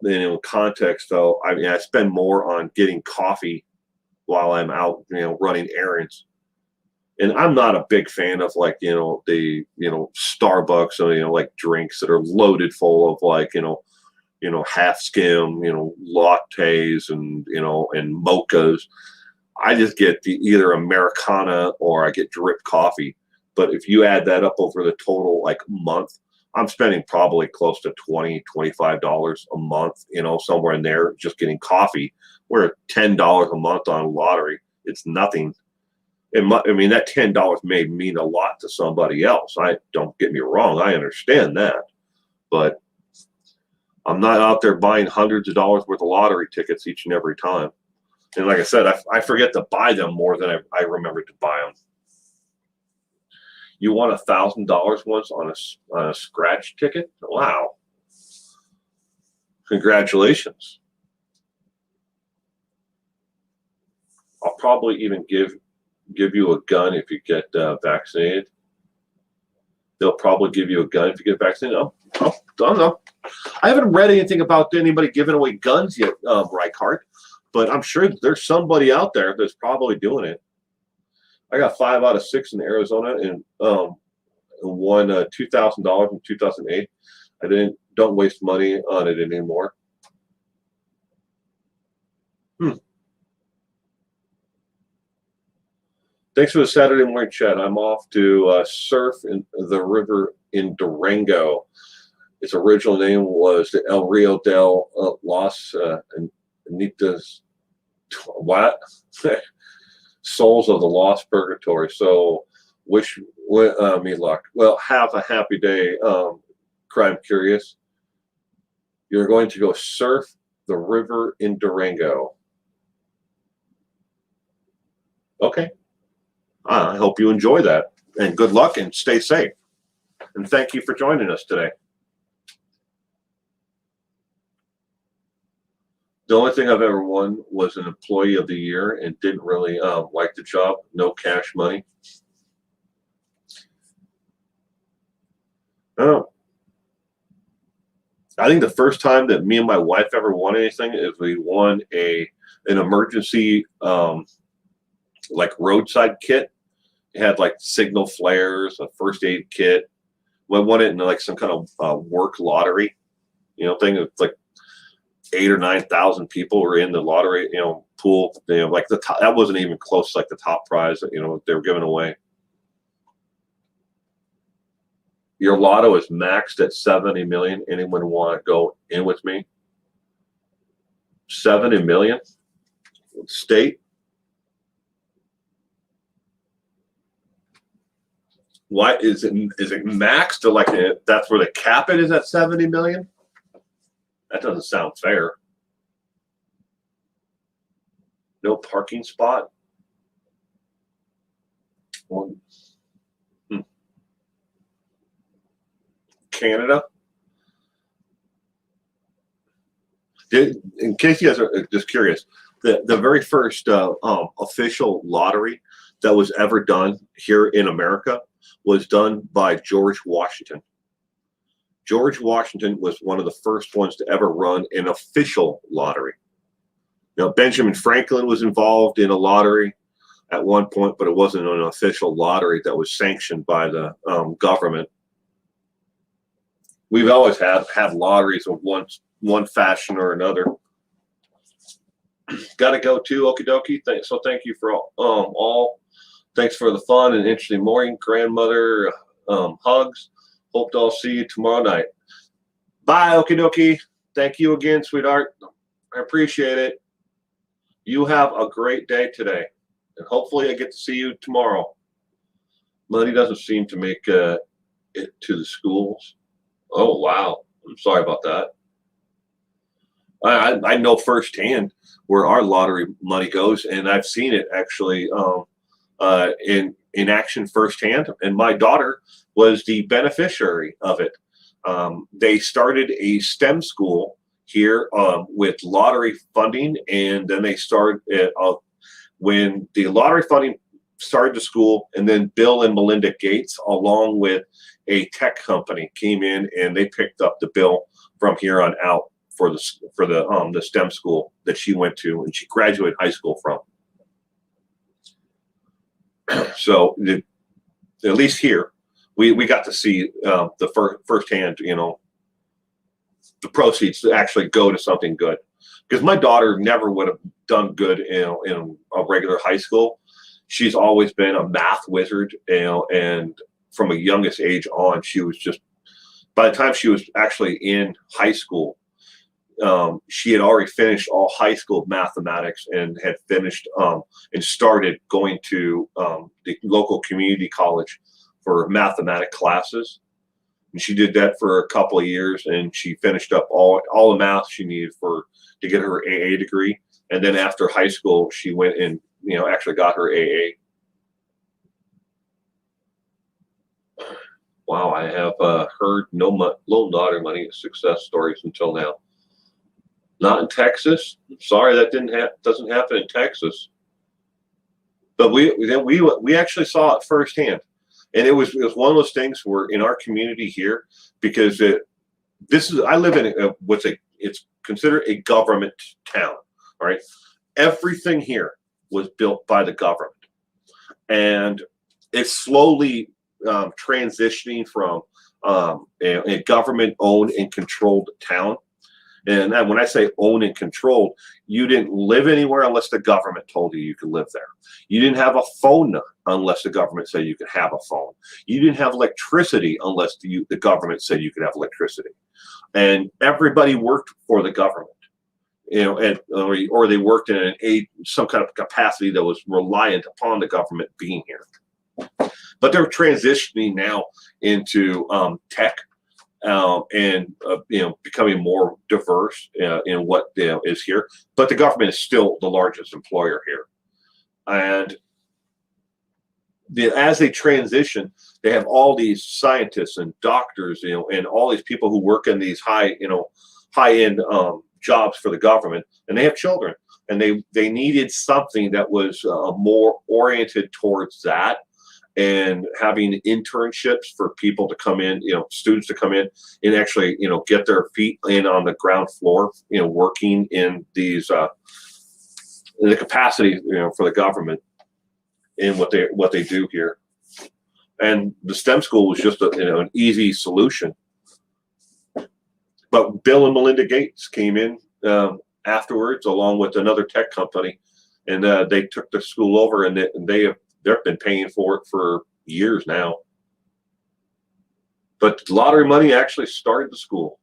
context though. I mean, I spend more on getting coffee while I'm out running errands, and I'm not a big fan of like the Starbucks or like drinks that are loaded full of like half skim lattes and and mochas. I just get either Americana or I get drip coffee. But if you add that up over the total like month, I'm spending probably close to $20, $25 a month, somewhere in there, just getting coffee. Where $10 a month on lottery, it's nothing. I mean, that $10 may mean a lot to somebody else. Don't get me wrong, I understand that, but I'm not out there buying hundreds of dollars worth of lottery tickets each and every time. And like I said, I forget to buy them more than I remember to buy them. You won $1,000 once on a scratch ticket? Wow! Congratulations. I'll probably even give you a gun if you get vaccinated. They'll probably give you a gun if you get vaccinated. I don't know. I haven't read anything about anybody giving away guns yet, Reichart. But I'm sure there's somebody out there that's probably doing it. I got 5 out of 6 in Arizona and won $2,000 in 2008. Don't waste money on it anymore. Thanks for the Saturday morning chat. I'm off to surf in the river in Durango. Its original name was the El Rio del Los Anitas, what? Souls of the Lost Purgatory. So wish me luck. Well, have a happy day, Crime Curious. You're going to go surf the river in Durango. Okay. I hope you enjoy that, and good luck and stay safe. And thank you for joining us today. The only thing I've ever won was an employee of the year and didn't really like the job. No cash money. Oh, I think the first time that me and my wife ever won anything is we won an emergency like roadside kit. It had like signal flares, a first aid kit. We won it in like some kind of work lottery, thing. It's like 8,000 or 9,000 people were in the lottery, pool. Like the top, that wasn't even close to like the top prize that they were giving away. Your lotto is maxed at 70 million. Anyone want to go in with me? 70 million? State? Why is it maxed to like that's where the cap it is at 70 million? That doesn't sound fair. No parking spot. Canada. In case you guys are just curious, the very first official lottery that was ever done here in America was done by George Washington. George Washington was one of the first ones to ever run an official lottery. Now, Benjamin Franklin was involved in a lottery at one point, but it wasn't an official lottery that was sanctioned by the government. We've always had lotteries of one fashion or another. Got to go too, okie dokie. So thank you for all. Thanks for the fun and interesting morning, grandmother hugs. Hope to all see you tomorrow night. Bye, okie dokie. Thank you again, sweetheart. I appreciate it. You have a great day today, and hopefully I get to see you tomorrow. Money doesn't seem to make it to the schools. Oh, wow. I'm sorry about that. I know firsthand where our lottery money goes, and I've seen it actually in action firsthand. And my daughter was the beneficiary of it. They started a STEM school here with lottery funding, and then they started when the lottery funding started the school, and then Bill and Melinda Gates, along with a tech company, came in and they picked up the bill from here on out for the STEM school that she went to and she graduated high school from. So at least here, we got to see the firsthand, the proceeds to actually go to something good. Because my daughter never would have done good in a regular high school. She's always been a math wizard, and from a youngest age on, she was just, by the time she was actually in high school, she had already finished all high school mathematics and had finished and started going to the local community college for mathematic classes. And she did that for a couple of years, and she finished up all the math she needed to get her AA degree. And then after high school, she went and actually got her AA. Wow, I have heard no loan lottery money success stories until now. Not in Texas. Sorry, that doesn't happen in Texas. But we actually saw it firsthand, and it was one of those things where in our community here, because I live in it's considered a government town. All right, everything here was built by the government, and it's slowly transitioning from a government-owned and controlled town. And when I say owned and controlled, you didn't live anywhere unless the government told you could live there. You didn't have a phone unless the government said you could have a phone. You didn't have electricity unless the government said you could have electricity. And everybody worked for the government, or they worked in some kind of capacity that was reliant upon the government being here. But they're transitioning now into tech. And becoming more diverse in what is here, but the government is still the largest employer here. And as they transition, they have all these scientists and doctors, and all these people who work in these high-end jobs for the government, and they have children, and they needed something that was more oriented towards that, and having internships for people to come in, students to come in and actually, get their feet in on the ground floor, working in these in the capacity, for the government in what they do here. And the STEM school was just an easy solution. But Bill and Melinda Gates came in afterwards, along with another tech company, and they took the school over, and they've been paying for it for years now. But lottery money actually started the school.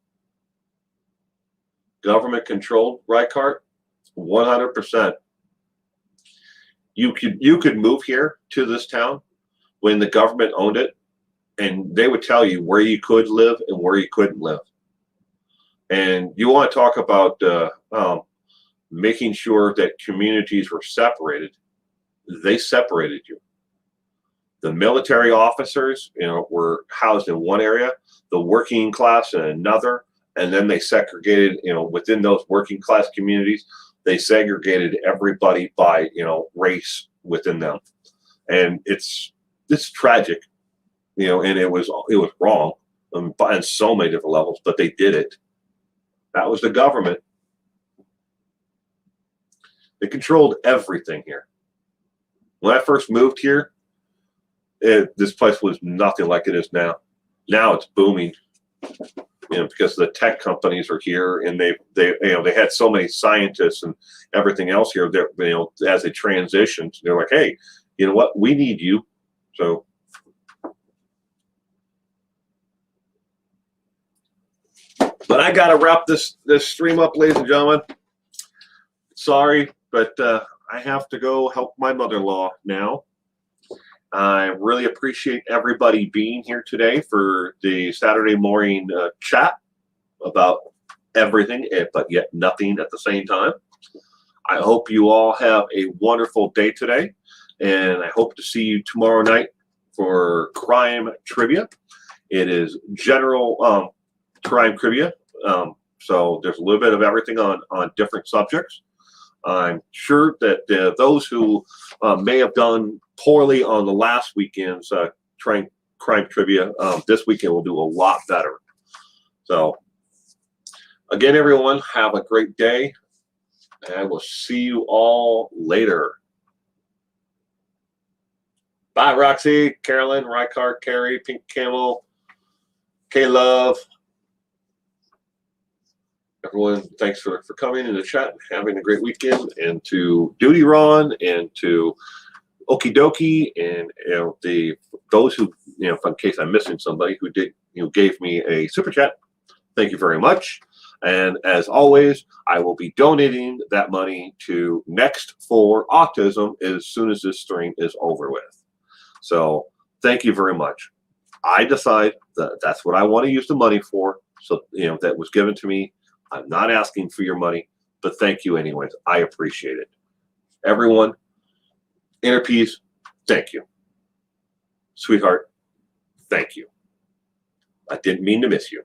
Government controlled, right, Cart? 100%. You could move here to this town when the government owned it, and they would tell you where you could live and where you couldn't live. And you want to talk about making sure that communities were separated. They separated you. The military officers, were housed in one area, the working class in another, and then they segregated, within those working class communities, they segregated everybody by, race within them. And it's tragic, and it was wrong on so many different levels, but they did it. That was the government. They controlled everything here. When I first moved here, this place was nothing like it is now. Now it's booming, because the tech companies are here, and they had so many scientists and everything else here that, as they transitioned, they're like, hey, you know what? We need you. So but I got to wrap this stream up, ladies and gentlemen. Sorry, but I have to go help my mother-in-law now. I really appreciate everybody being here today for the Saturday morning chat about everything, but yet nothing at the same time. I hope you all have a wonderful day today, and I hope to see you tomorrow night for crime trivia. It is general crime trivia, so there's a little bit of everything on different subjects. I'm sure that those who may have done poorly on the last weekend's crime trivia, this weekend will do a lot better. So again, everyone, have a great day, and I will see you all later. Bye, Roxy, Carolyn, Rykart, Carrie, Pink Camel, K-Love. Everyone, thanks for coming in the chat, having a great weekend, and to Duty Ron, and to Okie Dokie, and those who, in case I'm missing somebody who did, gave me a super chat. Thank you very much. And as always, I will be donating that money to Next for Autism as soon as this stream is over with. So thank you very much. I decide that that's what I want to use the money for. So, that was given to me. I'm not asking for your money, but thank you anyways. I appreciate it. Everyone, inner peace, thank you. Sweetheart, thank you. I didn't mean to miss you.